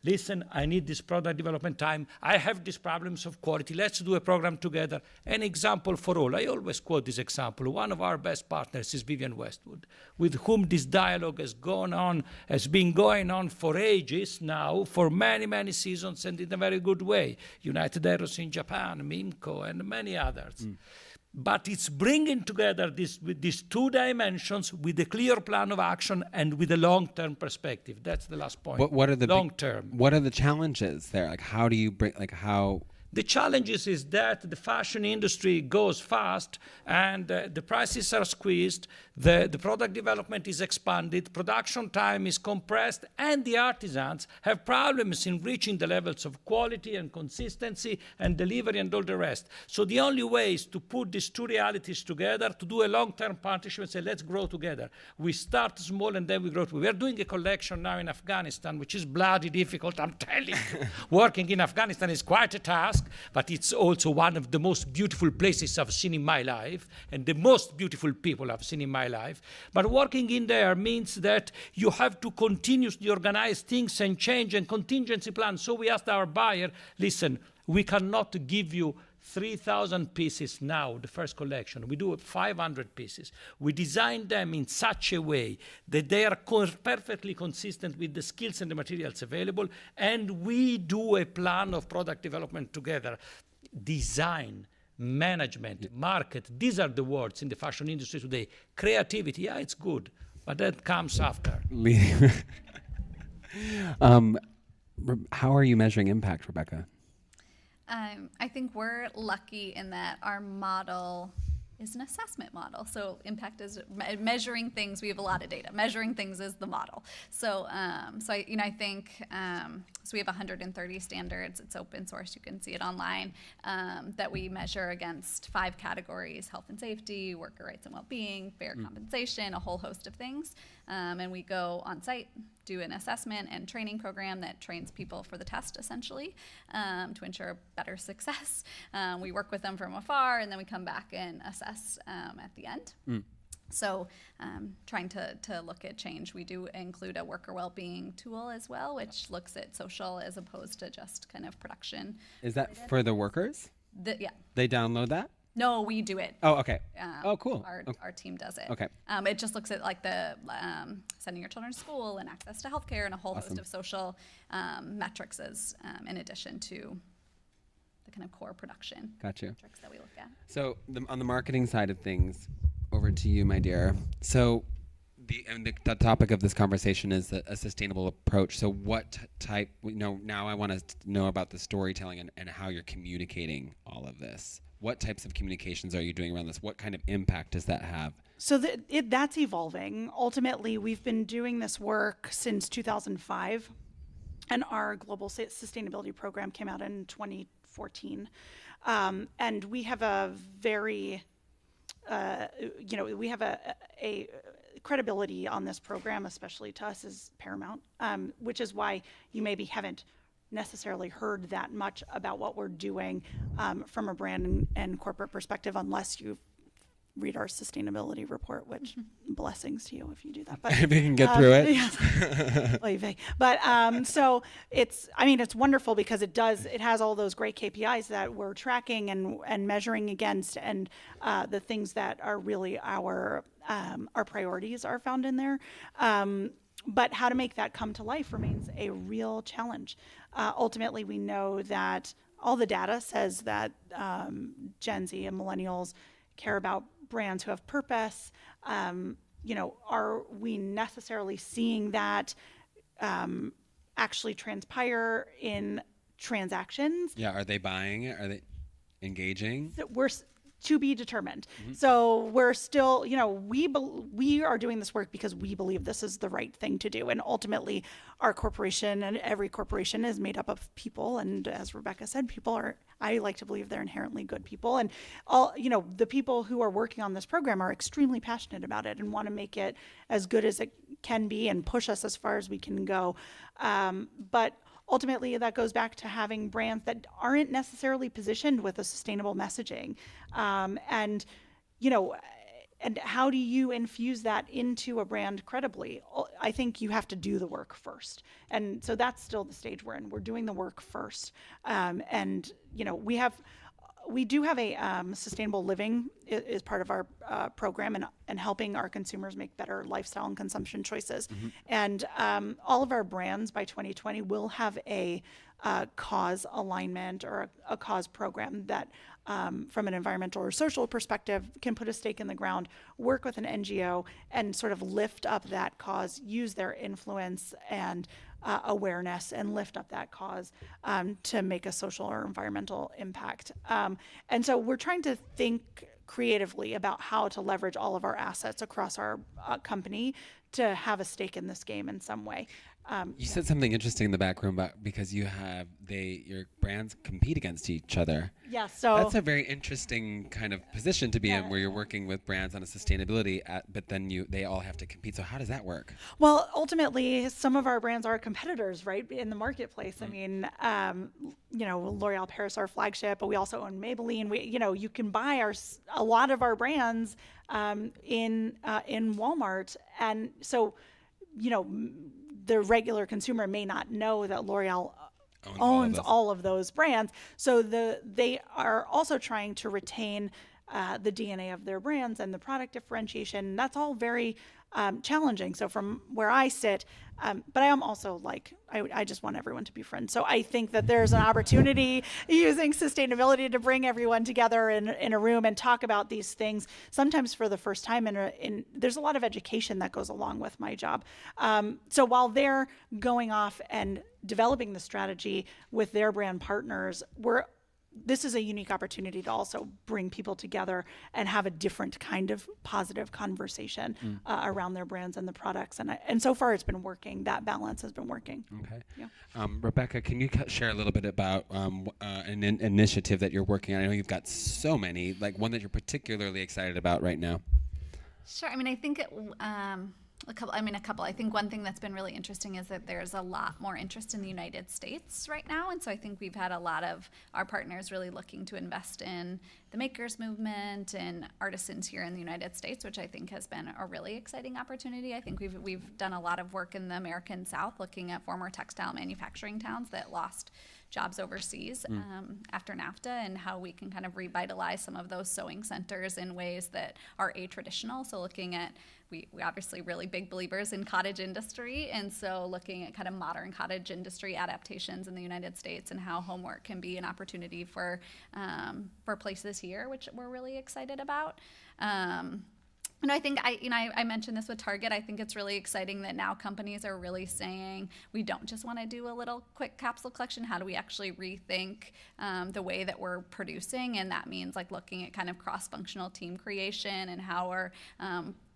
Listen, I need this product development time. I have these problems of quality. Let's do a program together. An example for all. I always quote this example. One of our best partners is Vivienne Westwood, with whom this dialogue has been going on for ages now, for many, many seasons, and in a very good way. United Aeros in Japan, Mimco, and many others. But it's bringing together these two dimensions with a clear plan of action and with a long-term perspective. That's the last point. What are the long-term? What are the challenges there? Like, how do you bring? Like, how? The challenges is that the fashion industry goes fast and the prices are squeezed, the product development is expanded, production time is compressed, and the artisans have problems in reaching the levels of quality and consistency and delivery and all the rest. So the only way is to put these two realities together, to do a long-term partnership and say, let's grow together. We start small and then we grow. We are doing a collection now in Afghanistan, which is bloody difficult, I'm telling you. Working in Afghanistan is quite a task. But it's also one of the most beautiful places I've seen in my life, and the most beautiful people I've seen in my life. But working in there means that you have to continuously organize things and change and contingency plan. So we asked our buyer, listen, we cannot give you 3,000 pieces now, the first collection. We do 500 pieces. We design them in such a way that they are perfectly consistent with the skills and the materials available, and we do a plan of product development together. Design, management, market, these are the words in the fashion industry today. Creativity, yeah, it's good, but that comes after. How are you measuring impact, Rebecca? I think we're lucky in that our model is an assessment model. So impact is measuring things. We have a lot of data. Measuring things is the model. So, I think so. We have 130 standards. It's open source. You can see it online. That we measure against 5 categories: health and safety, worker rights and well-being, fair compensation, a whole host of things. And we go on site, do an assessment and training program that trains people for the test, essentially, to ensure better success. We work with them from afar, and then we come back and assess at the end. So trying to look at change. We do include a worker well-being tool as well, which looks at social as opposed to just kind of production. Is that for the workers? Yeah. They download that? No, we do it. Oh, okay. Oh, cool. Our team does it. Okay. It just looks at like the sending your children to school and access to healthcare and a whole host of social metrics as in addition to the kind of core production metrics that we look at. So on the marketing side of things, over to you, my dear. So the topic of this conversation is a sustainable approach. So what type, now I want to know about the storytelling and how you're communicating all of this. What types of communications are you doing around this? What kind of impact does that have? So that's evolving. Ultimately, we've been doing this work since 2005, and our global sustainability program came out in 2014. And we have a very, we have a credibility on this program, especially to us, is paramount, which is why you maybe haven't necessarily heard that much about what we're doing from a brand and corporate perspective, unless you read our sustainability report, which blessings to you if you do that. But if you can get through it. Yeah. But so it's wonderful because it has all those great KPIs that we're tracking and measuring against, and the things that are really our priorities are found in there. But how to make that come to life remains a real challenge. Ultimately, we know that all the data says that Gen Z and millennials care about brands who have purpose. Are we necessarily seeing that actually transpire in transactions? Yeah, are they buying it? Are they engaging? We're to be determined. So we're still, we are doing this work because we believe this is the right thing to do. And ultimately, our corporation and every corporation is made up of people. And as Rebecca said, I like to believe they're inherently good people. And all, the people who are working on this program are extremely passionate about it and want to make it as good as it can be and push us as far as we can go. But ultimately, that goes back to having brands that aren't necessarily positioned with a sustainable messaging. And how do you infuse that into a brand credibly? I think you have to do the work first. And so that's still the stage we're in. We're doing the work first. We do have a sustainable living is part of our program and helping our consumers make better lifestyle and consumption choices. And all of our brands by 2020 will have a cause alignment or a cause program that from an environmental or social perspective can put a stake in the ground, work with an NGO and sort of lift up that cause, use their influence and awareness and lift up that cause to make a social or environmental impact. And so we're trying to think creatively about how to leverage all of our assets across our company to have a stake in this game in some way. You said something interesting in the back room about because your brands compete against each other. Yeah, so that's a very interesting kind of position to be in, where you're working with brands on a sustainability, but then they all have to compete. So how does that work? Well, ultimately, some of our brands are competitors, right, in the marketplace. I mean, L'Oreal Paris, our flagship, but we also own Maybelline. You can buy a lot of our brands in Walmart, and so the regular consumer may not know that L'Oreal owns all of those brands. So they are also trying to retain the DNA of their brands and the product differentiation. That's all very challenging. So from where I sit, but I am also I just want everyone to be friends. So I think that there's an opportunity using sustainability to bring everyone together in a room and talk about these things, sometimes for the first time. There's a lot of education that goes along with my job. So while they're going off and developing the strategy with their brand partners, this is a unique opportunity to also bring people together and have a different kind of positive conversation around their brands and the products. And so far it's been working. That balance has been working. Okay. Yeah. Rebecca, can you share a little bit about an initiative that you're working on? I know you've got so many, like one that you're particularly excited about right now. Sure. I mean, I think A couple. I think one thing that's been really interesting is that there's a lot more interest in the United States right now. And so I think we've had a lot of our partners really looking to invest in the makers movement and artisans here in the United States, which I think has been a really exciting opportunity. I think we've done a lot of work in the American South looking at former textile manufacturing towns that lost jobs overseas after NAFTA, and how we can kind of revitalize some of those sewing centers in ways that are a-traditional. So looking at, we obviously really big believers in cottage industry, and so looking at kind of modern cottage industry adaptations in the United States and how homework can be an opportunity for places here, which we're really excited about. I think I mentioned this with Target. I think it's really exciting that now companies are really saying we don't just want to do a little quick capsule collection. How do we actually rethink the way that we're producing? And that means like looking at kind of cross-functional team creation and how our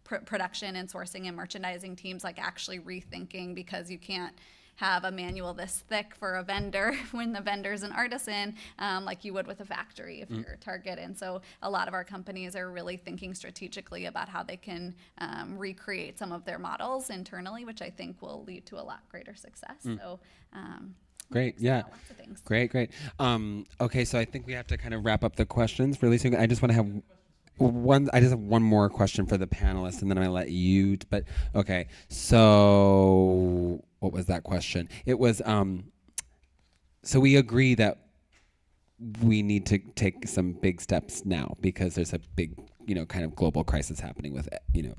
production and sourcing and merchandising teams like actually rethinking, because you can't have a manual this thick for a vendor when the vendor's an artisan, like you would with a factory if you're a Target. And so a lot of our companies are really thinking strategically about how they can recreate some of their models internally, which I think will lead to a lot greater success. So Great, yeah. Lots of things. Great. Okay, so I think we have to kind of wrap up the questions really soon. I just want to have one more question for the panelists, and then I'm going to let you, but okay. So what was that question? It was, so we agree that we need to take some big steps now because there's a big, kind of global crisis happening with,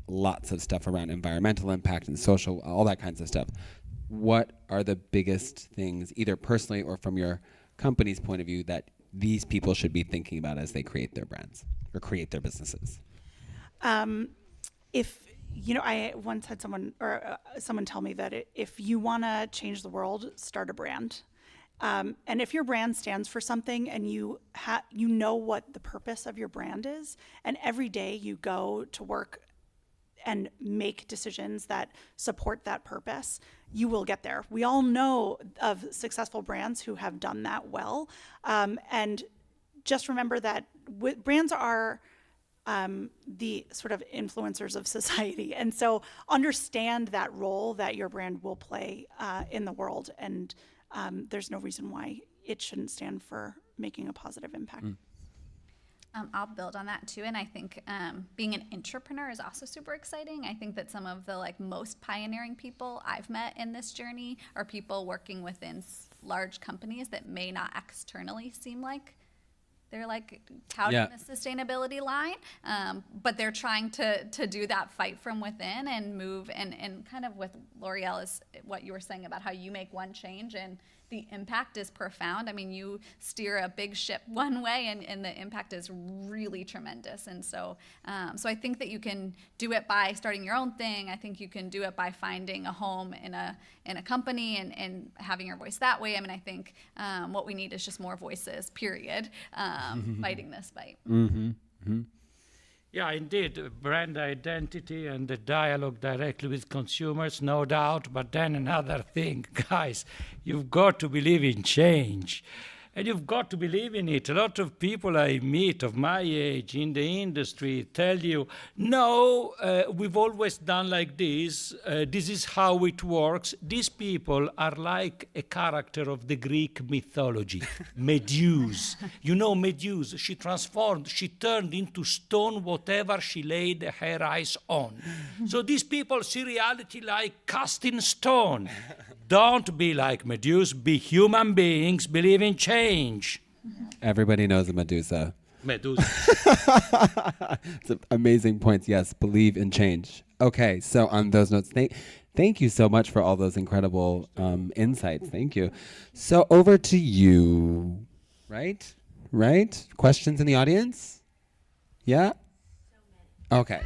lots of stuff around environmental impact and social, all that kinds of stuff. What are the biggest things, either personally or from your company's point of view, that these people should be thinking about as they create their brands or create their businesses? I once had someone tell me that if you want to change the world, start a brand. And if your brand stands for something and you know what the purpose of your brand is, and every day you go to work and make decisions that support that purpose, you will get there. We all know of successful brands who have done that well. And just remember that brands are the sort of influencers of society. And so understand that role that your brand will play in the world. And there's no reason why it shouldn't stand for making a positive impact. I'll build on that too, and I think being an entrepreneur is also super exciting. I think that some of the most pioneering people I've met in this journey are people working within large companies that may not externally seem like they're touting the sustainability line, but they're trying to do that fight from within and move and kind of with L'Oreal is what you were saying about how you make one change and the impact is profound. I mean, you steer a big ship one way and the impact is really tremendous. And so I think that you can do it by starting your own thing. I think you can do it by finding a home in a company and having your voice that way. I mean, I think what we need is just more voices, period, fighting this fight. Mm-hmm. Mm-hmm. Yeah, indeed, brand identity and the dialogue directly with consumers, no doubt. But then another thing, guys, you've got to believe in change. And you've got to believe in it. A lot of people I meet of my age in the industry tell you, no, we've always done like this. This is how it works. These people are like a character of the Greek mythology, Medusa. You know Medusa, she transformed, she turned into stone whatever she laid her eyes on. So these people see reality like cast in stone. Don't be like Medusa, be human beings, believe in change. Everybody knows a Medusa. Medusa. It's amazing points. Yes, believe in change. Okay, so on those notes, thank you so much for all those incredible insights. Thank you. So over to you, right? Questions in the audience? Yeah? Okay.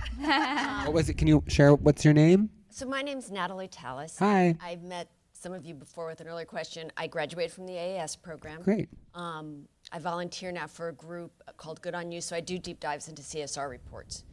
What was it? Can you share what's your name? So my name's Natalie Tallis. Hi. I've met some of you before with an earlier question. I graduated from the AAS program. Great. I volunteer now for a group called Good On You, so I do deep dives into CSR reports.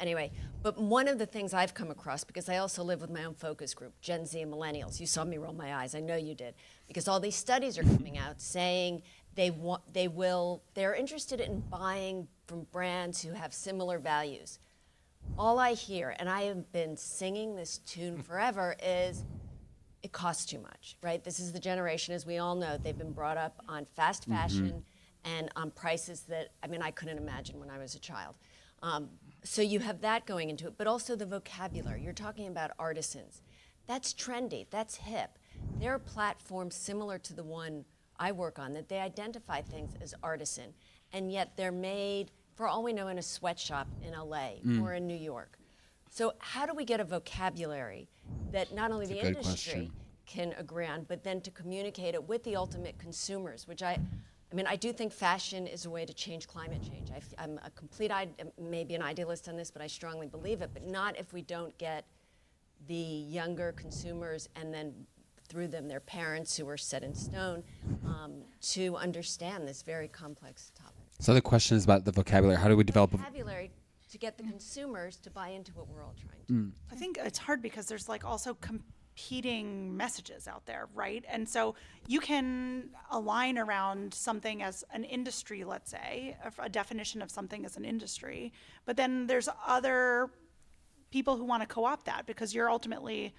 Anyway, but one of the things I've come across, because I also live with my own focus group, Gen Z and millennials, you saw me roll my eyes, I know you did, because all these studies are coming out saying they're interested in buying from brands who have similar values. all I hear, and I have been singing this tune forever, is it costs too much, right? This is the generation, as we all know, they've been brought up on fast fashion and on prices that, I mean, I couldn't imagine when I was a child. So you have that going into it, but also the vocabulary. You're talking about artisans. That's trendy, that's hip. There are platforms similar to the one I work on that they identify things as artisan, and yet they're made, for all we know, in a sweatshop in LA or in New York. So how do we get a vocabulary that not only the industry can agree on, but then to communicate it with the ultimate consumers, which I mean, I do think fashion is a way to change climate change. I'm a complete, maybe an idealist on this, but I strongly believe it, but not if we don't get the younger consumers and then through them their parents who are set in stone to understand this very complex topic. So the question is about the vocabulary. How do we develop vocabulary to get the consumers to buy into what we're all trying to do? I think it's hard because there's like also competing messages out there, right? And so you can align around something as an industry, let's say, a definition of something as an industry, but then there's other people who want to co-opt that because you're ultimately,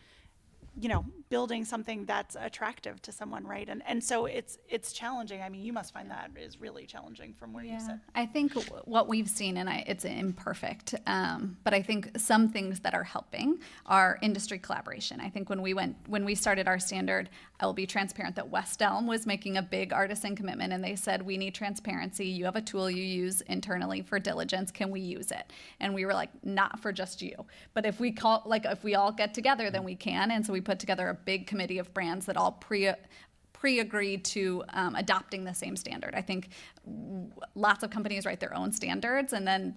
you know, building something that's attractive to someone, right? And so it's challenging. I mean, you must find that is really challenging from where you sit. I think what we've seen, and it's imperfect, but I think some things that are helping are industry collaboration. I think when we started our standard, I will be transparent that West Elm was making a big artisan commitment, and they said, we need transparency. You have a tool you use internally for diligence. Can we use it? And we were like, not for just you, but if we if we all get together, then we can. And so we put together a big committee of brands that all pre-agreed to adopting the same standard. I think lots of companies write their own standards, and then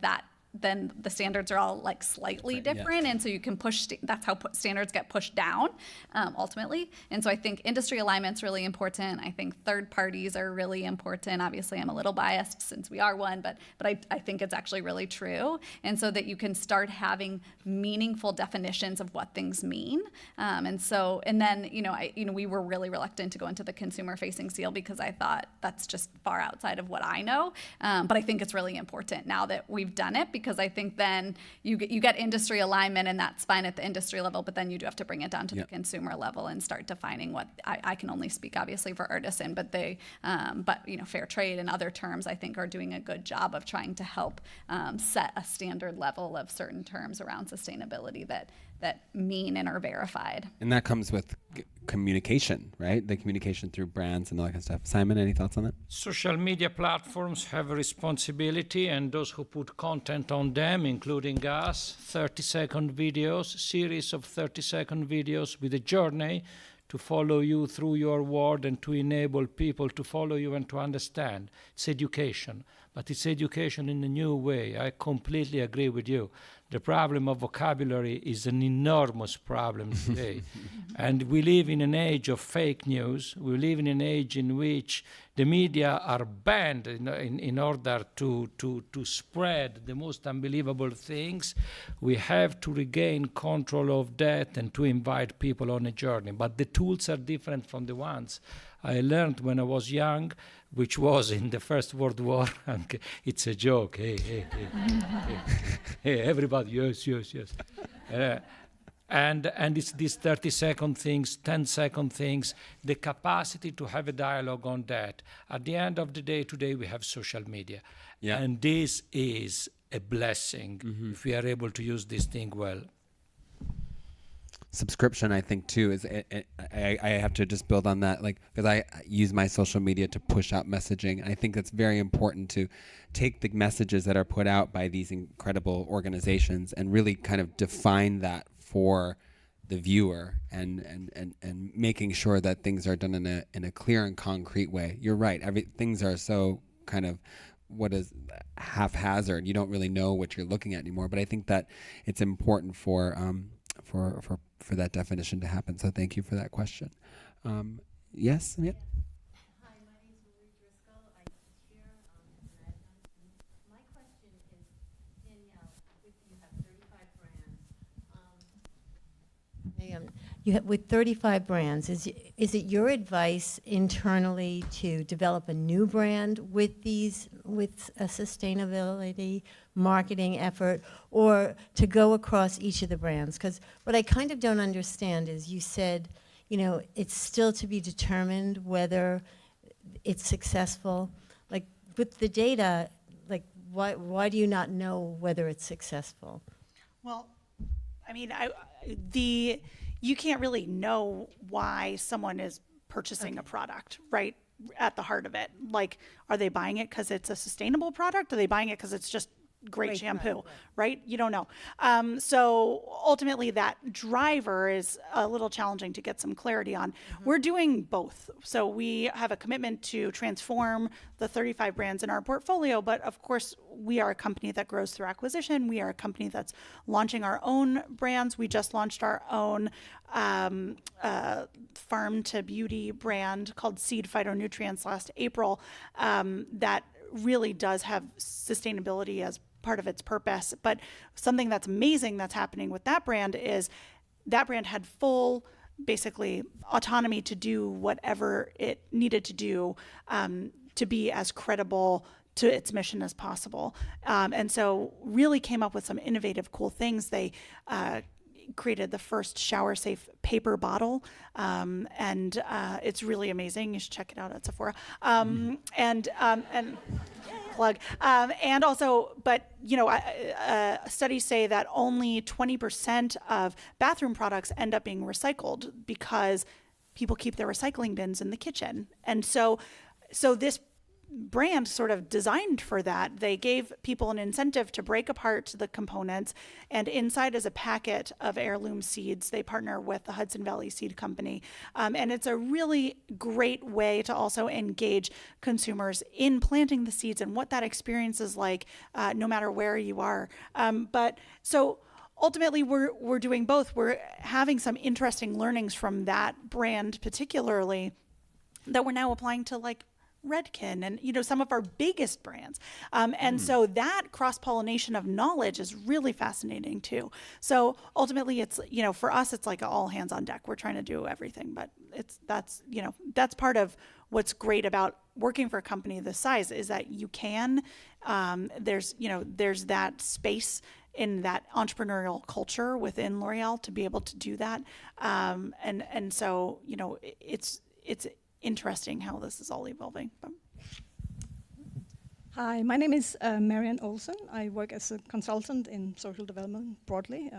the standards are all like slightly different, and so you can push. That's how standards get pushed down, ultimately. And so I think industry alignment's really important. I think third parties are really important. Obviously, I'm a little biased since we are one, but I think it's actually really true. And so that you can start having meaningful definitions of what things mean. And then we were really reluctant to go into the consumer-facing seal because I thought that's just far outside of what I know. But I think it's really important now that we've done it, because I think then you get industry alignment, and that's fine at the industry level, but then you do have to bring it down to the consumer level and start defining what I can only speak obviously for artisan, but fair trade and other terms I think are doing a good job of trying to help set a standard level of certain terms around sustainability that mean and are verified. And that comes with communication, right? The communication through brands and all that kind of stuff. Simon, any thoughts on that? Social media platforms have a responsibility, and those who put content on them, including us, 30-second videos, series of 30-second videos with a journey to follow you through your world and to enable people to follow you and to understand. It's education, but it's education in a new way. I completely agree with you. The problem of vocabulary is an enormous problem today. And we live in an age of fake news. We live in an age in which the media are banned in order to spread the most unbelievable things. We have to regain control of that and to invite people on a journey. But the tools are different from the ones I learned when I was young, which was in the First World War. It's a joke. Hey, everybody, yes. And it's these 30-second things, 10-second things, the capacity to have a dialogue on that. At the end of the day, today we have social media. Yeah. And this is a blessing if we are able to use this thing well. Subscription, I think, too, is I have to just build on that, like, because I use my social media to push out messaging. And I think that's very important to take the messages that are put out by these incredible organizations and really kind of define that for the viewer and making sure that things are done in a clear and concrete way. You're right. Things are so kind of haphazard. You don't really know what you're looking at anymore. But I think that it's important for that definition to happen. So thank you for that question. Yes? Yeah. Hi, my name is Marie Driscoll. I teach here at my question is, Danielle, you have 35 brands. With 35 brands, is it your advice internally to develop a new brand with these with a sustainability marketing effort, or to go across each of the brands? Because what I kind of don't understand is you said, you know, it's still to be determined whether it's successful. Like with the data, like why do you not know whether it's successful? Well, I mean, you can't really know why someone is purchasing a product, right? At the heart of it. Like, are they buying it because it's a sustainable product? Are they buying it because it's just great shampoo, right? You don't know. So ultimately that driver is a little challenging to get some clarity on. We're doing both. So we have a commitment to transform the 35 brands in our portfolio, but of course we are a company that grows through acquisition. We are a company that's launching our own brands. We just launched our own farm to beauty brand called Seed Phytonutrients last April that really does have sustainability as part of its purpose. But something that's amazing that's happening with that brand is that brand had full, basically, autonomy to do whatever it needed to do to be as credible to its mission as possible. And so really came up with some innovative, cool things. They created the first shower-safe paper bottle, and it's really amazing. You should check it out at Sephora. And plug. And also, but you know, studies say that only 20% of bathroom products end up being recycled because people keep their recycling bins in the kitchen. And so this brand sort of designed for that. They gave people an incentive to break apart the components, and inside is a packet of heirloom seeds. They partner with the Hudson Valley Seed Company, and it's a really great way to also engage consumers in planting the seeds and what that experience is like, no matter where you are. But so ultimately, we're doing both. We're having some interesting learnings from that brand, particularly, that we're now applying to like Redken and, you know, some of our biggest brands. And so that cross-pollination of knowledge is really fascinating too. So ultimately it's, you know, for us, it's like all hands on deck. We're trying to do everything, but that's part of what's great about working for a company this size is that you can, there's that space in that entrepreneurial culture within L'Oreal to be able to do that. And so, you know, it's interesting how this is all evolving. Hi, my name is Marianne Olsen. I work as a consultant in social development broadly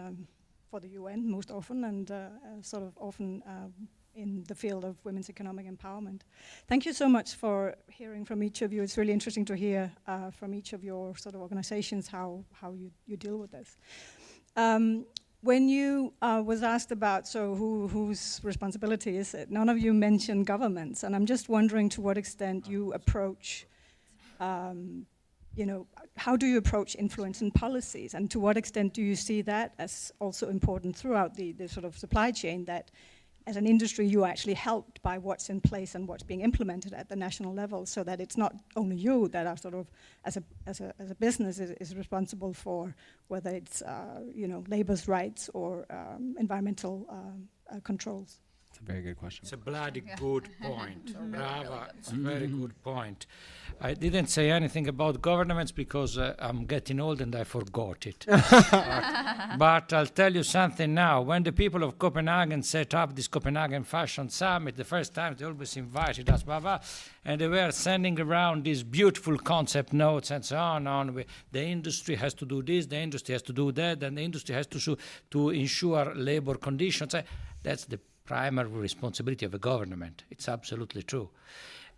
for the UN most often, and sort of often in the field of women's economic empowerment. Thank you so much for hearing from each of you. It's really interesting to hear from each of your sort of organizations how you deal with this. When you was asked about whose responsibility is it, none of you mentioned governments, and I'm just wondering to what extent you approach, how do you approach influence in policies, and to what extent do you see that as also important throughout the sort of supply chain, that as an industry you are actually helped by what's in place and what's being implemented at the national level, so that it's not only you that are sort of as a business is responsible for whether it's labor's rights or environmental controls. It's a very good question. It's a bloody good point. Brava, it's a very good point. I didn't say anything about governments because I'm getting old and I forgot it. But I'll tell you something now. When the people of Copenhagen set up this Copenhagen Fashion Summit, the first time they always invited us, and they were sending around these beautiful concept notes and so on. The industry has to do this, the industry has to do that, and the industry has to ensure labor conditions. That's the primary responsibility of a government. It's absolutely true.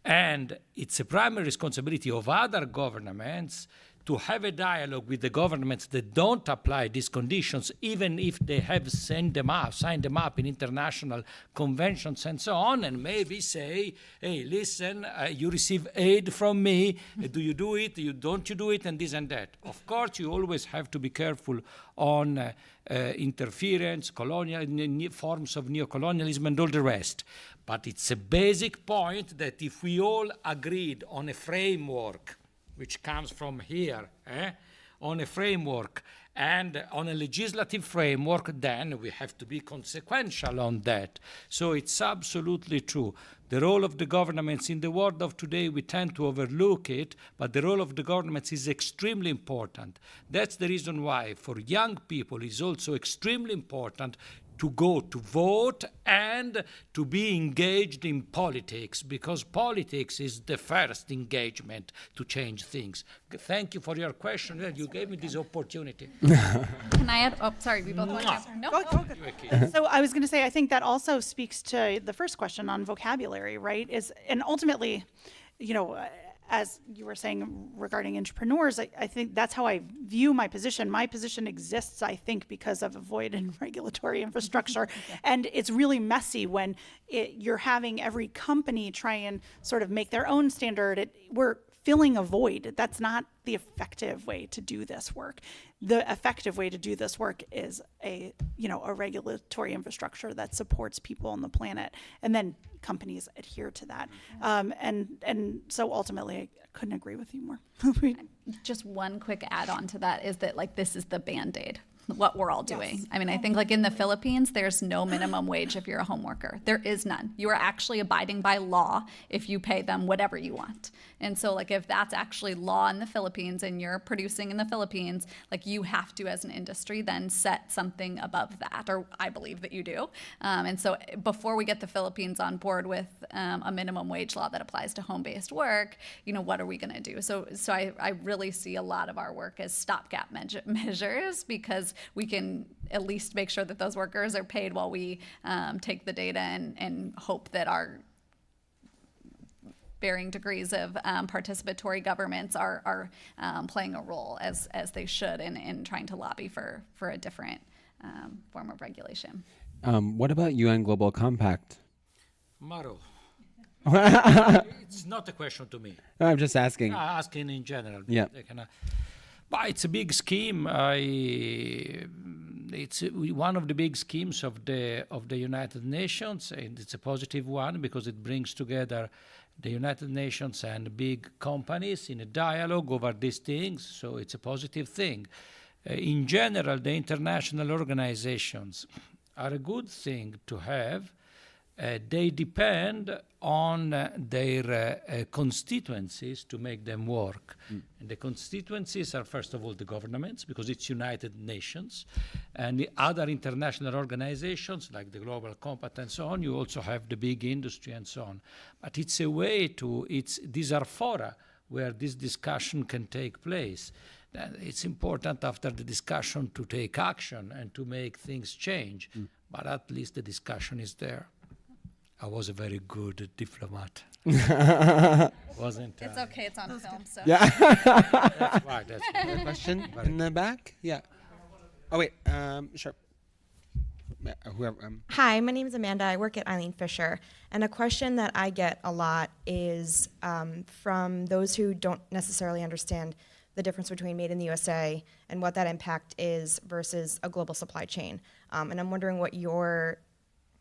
And it's a primary responsibility of other governments to have a dialogue with the governments that don't apply these conditions, even if they have signed them up in international conventions and so on, and maybe say, hey, listen, you receive aid from me, do you do it, don't you do it, and this and that. Of course, you always have to be careful on interference, colonial forms of neocolonialism and all the rest. But it's a basic point that if we all agreed on a framework which comes from here, on a framework, And on a legislative framework, then we have to be consequential on that. So it's absolutely true. The role of the governments in the world of today, we tend to overlook it, but the role of the governments is extremely important. That's the reason why for young people it's also extremely important to go to vote and to be engaged in politics, because politics is the first engagement to change things. Thank you for your question. You gave me this opportunity. Can I add? Oh, sorry, we both want to answer. No. So I was going to say, I think that also speaks to the first question on vocabulary, right? And ultimately, as you were saying regarding entrepreneurs, I think that's how I view my position. My position exists, I think, because of a void in regulatory infrastructure. And it's really messy when you're having every company try and sort of make their own standard. We're filling a void. That's not the effective way to do this work. The effective way to do this work is a regulatory infrastructure that supports people on the planet, and then companies adhere to that. And so ultimately, I couldn't agree with you more. Just one quick add-on to that is that this is the Band-Aid, what we're all doing. Yes. I mean, I think in the Philippines, there's no minimum wage if you're a home worker. There is none. You are actually abiding by law if you pay them whatever you want. And so if that's actually law in the Philippines and you're producing in the Philippines, you have to, as an industry, then set something above that, or I believe that you do. And so before we get the Philippines on board with a minimum wage law that applies to home-based work, what are we going to do? So I really see a lot of our work as stopgap measures, because we can at least make sure that those workers are paid while we take the data and hope that our varying degrees of participatory governments are playing a role as they should in trying to lobby for a different form of regulation. What about UN Global Compact? Maro. It's not a question to me. No, I'm just asking. Asking in general. Yeah. But it's a big scheme. It's one of the big schemes of the United Nations, and it's a positive one because it brings together the United Nations and big companies in a dialogue over these things. So it's a positive thing. In general, the international organizations are a good thing to have. They depend on their constituencies to make them work. And the constituencies are, first of all, the governments, because it's United Nations, and the other international organizations like the Global Compact and so on. You also have the big industry and so on. But it's a way these are fora where this discussion can take place. It's important after the discussion to take action and to make things change, but at least the discussion is there. I was a very good diplomat. Wasn't I? It's okay, it's on film, so. Yeah. That's right. Another question in the back? Yeah. Oh, wait. Sure. Whoever. Hi, my name is Amanda. I work at Eileen Fisher. And a question that I get a lot is from those who don't necessarily understand the difference between made in the USA and what that impact is versus a global supply chain. And I'm wondering what your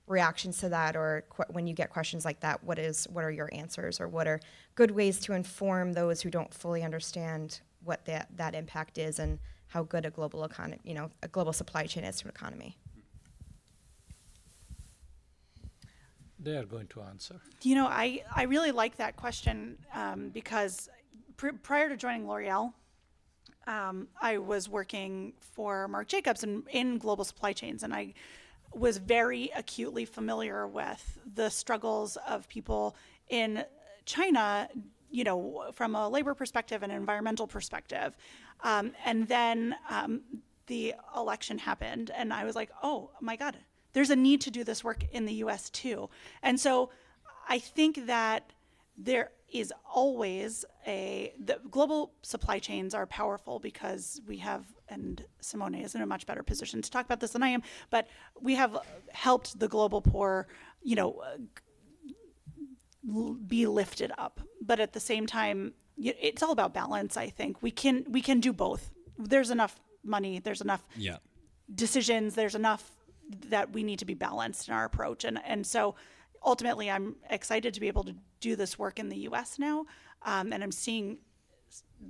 reactions to that, or when you get questions like that, what are your answers, or what are good ways to inform those who don't fully understand what that impact is and how good a global economy, a global supply chain is to an economy? They are going to answer. I really like that question because prior to joining L'Oreal, I was working for Marc Jacobs in global supply chains, and I was very acutely familiar with the struggles of people in China, from a labor perspective and an environmental perspective. And then the election happened, and I was like, oh my God, there's a need to do this work in the US too. And so I think that there is always the global supply chains are powerful because we have, and Simone is in a much better position to talk about this than I am, but we have helped the global poor, be lifted up. But at the same time, it's all about balance, I think. We can do both. There's enough money, there's enough decisions, there's enough that we need to be balanced in our approach. And so ultimately, I'm excited to be able to do this work in the U.S. now, and I'm seeing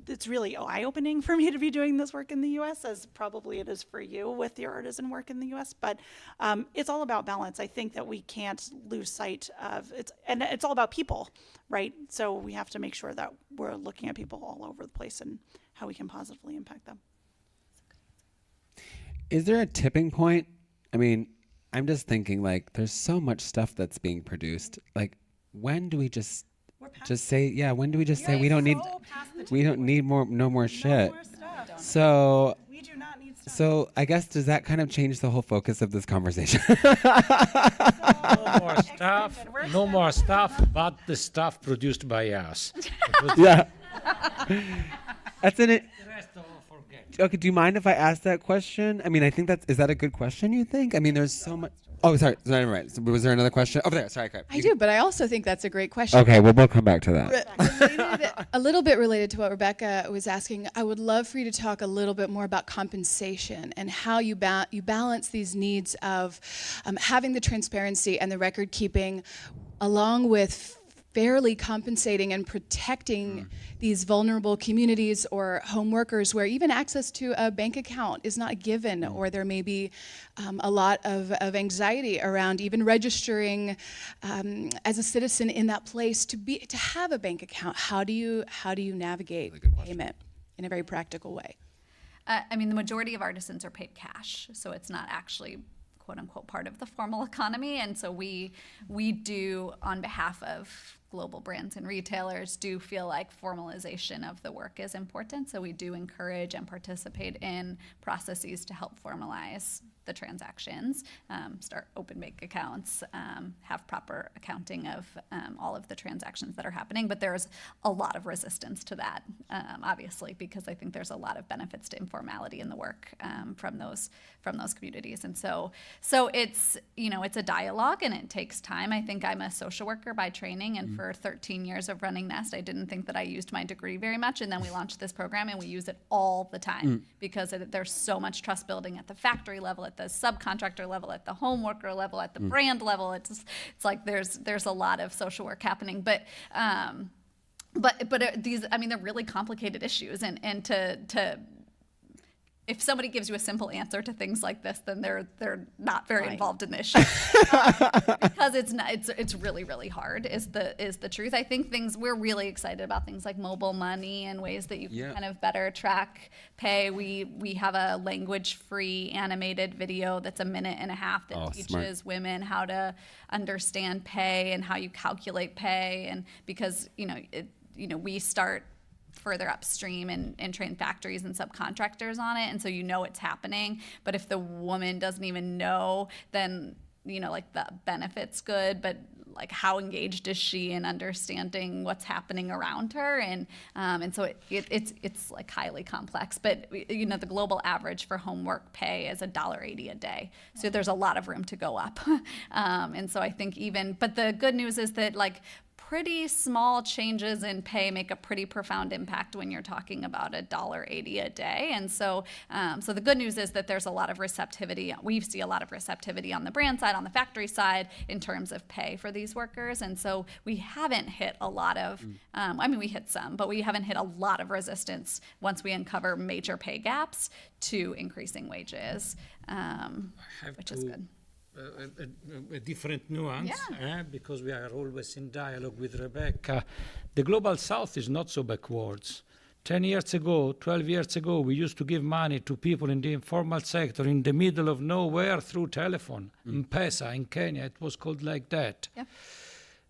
it's really eye-opening for me to be doing this work in the U.S., as probably it is for you with your artisan work in the U.S. But it's all about balance. I think that we can't lose sight of it, and it's all about people, right? So we have to make sure that we're looking at people all over the place and how we can positively impact them. Is there a tipping point? I mean, I'm just thinking, like, there's so much stuff that's being produced. Like, when do we just say, when do we just say we don't need no more shit? So We do not need stuff. So I guess, does that kind of change the whole focus of this conversation? No more stuff, but the stuff produced by us. Yeah. That's in it. The rest all forget. Okay, do you mind if I ask that question? I mean, I think is that a good question, you think? I mean, there's so much. Oh, sorry. Never mind. So was there another question? Over there. Sorry. I do, but I also think that's a great question. Okay, we'll come back to that. A little bit related to what Rebecca was asking, I would love for you to talk a little bit more about compensation and how you balance these needs of having the transparency and the record keeping, along with fairly compensating and protecting these vulnerable communities or home workers where even access to a bank account is not given, or there may be a lot of anxiety around even registering as a citizen in that place to have a bank account. How do you navigate payment in a very practical way? I mean, the majority of artisans are paid cash, so it's not actually quote unquote part of the formal economy. And so we do, on behalf of global brands and retailers, do feel like formalization of the work is important. So we do encourage and participate in processes to help formalize the transactions, start open bank accounts, have proper accounting of all of the transactions that are happening. But there's a lot of resistance to that, obviously, because I think there's a lot of benefits to informality in the work from those communities. And so it's, it's a dialogue and it takes time. I think I'm a social worker by training, and for 13 years of running Nest, I didn't think that I used my degree very much. And then we launched this program and we use it all the time because there's so much trust building at the factory level, at the subcontractor level, at the home worker level, at the brand level. It's like there's a lot of social work happening, but these, I mean, they're really complicated issues, and to if somebody gives you a simple answer to things like this, then they're not very involved in the issue because it's really, really hard is the truth. I think we're really excited about things like mobile money and ways that you can kind of better track pay. We have a language-free animated video that's 1.5 minutes that teaches women how to understand pay and how you calculate pay, and because we start further upstream and train factories and subcontractors on it, and so it's happening. But if the woman doesn't even know, then like the benefit's good, but like how engaged is she in understanding what's happening around her, and so it's like highly complex. But the global average for homework pay is $1.80 a day, so there's a lot of room to go up. And so I think but the good news is that like pretty small changes in pay make a pretty profound impact when you're talking about $1.80 a day. And so the good news is that there's a lot of receptivity. We see a lot of receptivity on the brand side, on the factory side, in terms of pay for these workers. And so we haven't hit a lot of, we hit some, but we haven't hit a lot of resistance once we uncover major pay gaps to increasing wages, which is good. A different nuance, because we are always in dialogue with Rebecca. The Global South is not so backwards. 10 years ago, 12 years ago, we used to give money to people in the informal sector in the middle of nowhere through telephone. M-Pesa in Kenya, it was called like that. Yeah.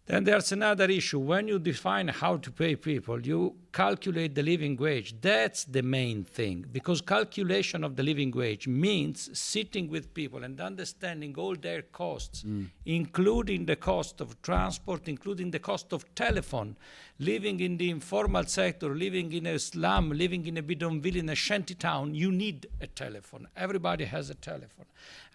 Then there's another issue. When you define how to pay people, you calculate the living wage. That's the main thing, because calculation of the living wage means sitting with people and understanding all their costs, including the cost of transport, including the cost of telephone. Living in the informal sector, living in a slum, living in a bidonville, in a shanty town, you need a telephone. Everybody has a telephone.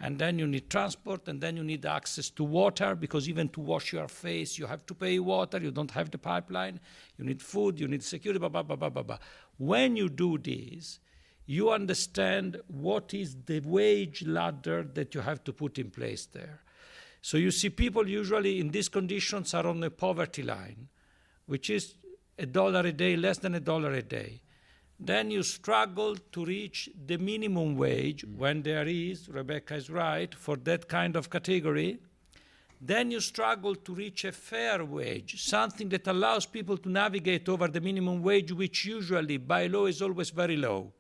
And then you need transport, and then you need access to water, because even to wash your face, you have to pay water. You don't have the pipeline. You need food, you need security, blah, blah, blah, blah, blah, blah. When you do this, you understand what is the wage ladder that you have to put in place there. So you see people usually in these conditions are on the poverty line, which is $1 a day, less than $1 a day. Then you struggle to reach the minimum wage when there is, Rebecca is right, for that kind of category. Then you struggle to reach a fair wage, something that allows people to navigate over the minimum wage, which usually by law is always very low.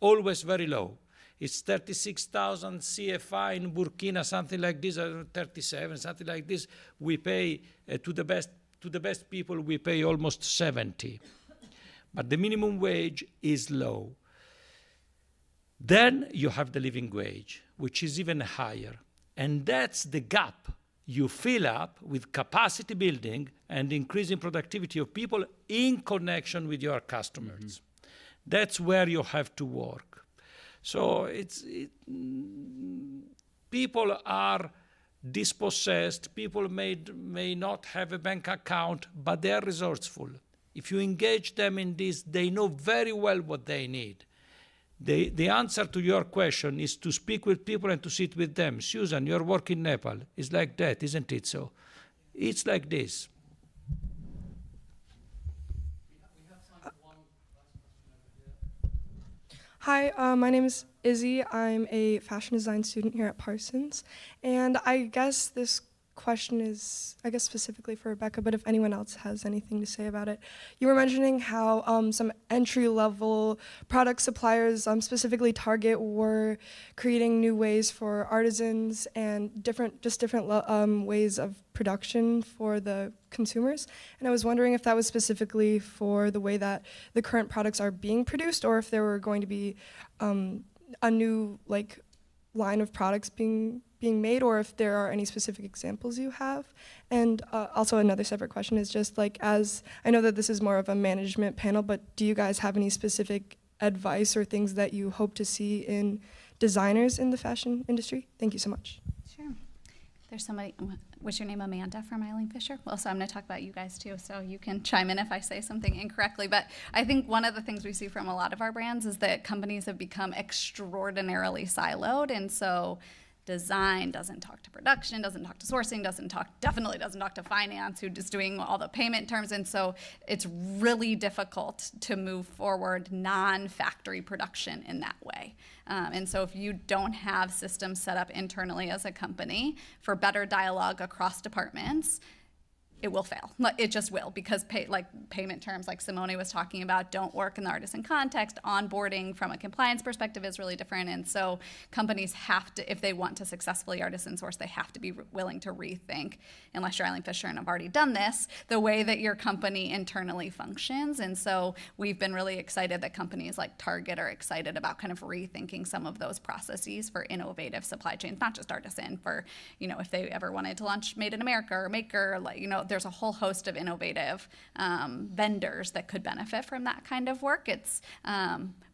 Always very low. It's 36,000 CFI in Burkina, something like this, 37, something like this. We pay to the best people, we pay almost 70. But the minimum wage is low. Then you have the living wage, which is even higher. And that's the gap you fill up with capacity building and increasing productivity of people in connection with your customers. That's where you have to work. So people are dispossessed, people may not have a bank account, but they are resourceful. If you engage them in this, they know very well what they need. The answer to your question is to speak with people and to sit with them. Susan, your work in Nepal is like that, isn't it so? It's like this. Hi, my name is Izzy. I'm a fashion design student here at Parsons. And I guess this question is, specifically for Rebecca, but if anyone else has anything to say about it. You were mentioning how some entry-level product suppliers, specifically Target, were creating new ways for artisans and different ways of production for the consumers. And I was wondering if that was specifically for the way that the current products are being produced, or if there were going to be a new line of products being made, or if there are any specific examples you have. And also another separate question is just as I know that this is more of a management panel, but do you guys have any specific advice or things that you hope to see in designers in the fashion industry? Thank you so much. Sure. There's somebody, what's your name, Amanda from Eileen Fisher? Well, so I'm going to talk about you guys too, so you can chime in if I say something incorrectly. But I think one of the things we see from a lot of our brands is that companies have become extraordinarily siloed, and so design doesn't talk to production, doesn't talk to sourcing, definitely doesn't talk to finance, who's just doing all the payment terms. And so it's really difficult to move forward non-factory production in that way. And so if you don't have systems set up internally as a company for better dialogue across departments, it will fail. It just will, because payment terms, like Simone was talking about, don't work in the artisan context. Onboarding from a compliance perspective is really different. And so companies have to, if they want to successfully artisan source, they have to be willing to rethink, unless you're Eileen Fisher and have already done this, the way that your company internally functions. And so we've been really excited that companies like Target are excited about kind of rethinking some of those processes for innovative supply chains, not just artisan, for, if they ever wanted to launch Made in America or Maker, there's a whole host of innovative vendors that could benefit from that kind of work.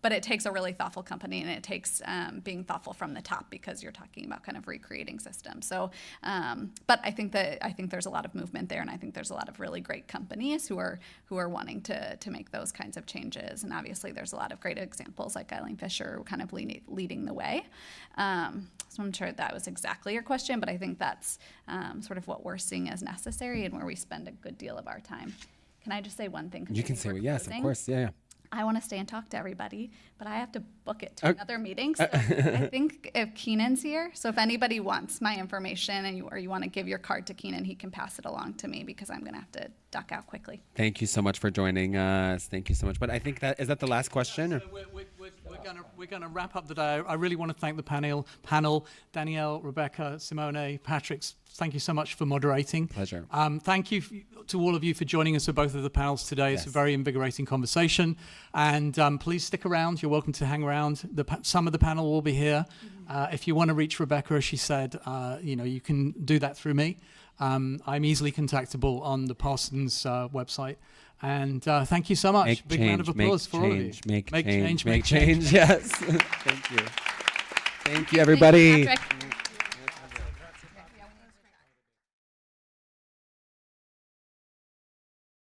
But it takes a really thoughtful company, and it takes being thoughtful from the top, because you're talking about kind of recreating systems. So, but I think there's a lot of movement there, and I think there's a lot of really great companies who are wanting to make those kinds of changes. And obviously, there's a lot of great examples like Eileen Fisher kind of leading the way. So I'm sure that was exactly your question, but I think that's sort of what we're seeing as necessary and where we spend a good deal of our time. Can I just say one thing? You can say, yes, of course, yeah. I want to stay and talk to everybody, but I have to book it to another meeting. So I think if Keanan's here, so if anybody wants my information or you want to give your card to Keanan, he can pass it along to me, because I'm going to have to duck out quickly. Thank you so much for joining us. Thank you so much. But I think is that the last question? So we're going to wrap up the day. I really want to thank the panel, Danielle, Rebecca, Simone, Patrick. Thank you so much for moderating. Pleasure. Thank you to all of you for joining us at both of the panels today. It's a very invigorating conversation. And please stick around. You're welcome to hang around. Some of the panel will be here. If you want to reach Rebecca, as she said, you can do that through me. I'm easily contactable on the Parsons website. And thank you so much. Big round of applause for all of you. Make change. Yes. Thank you. Thank you, everybody. Thanks, Patrick.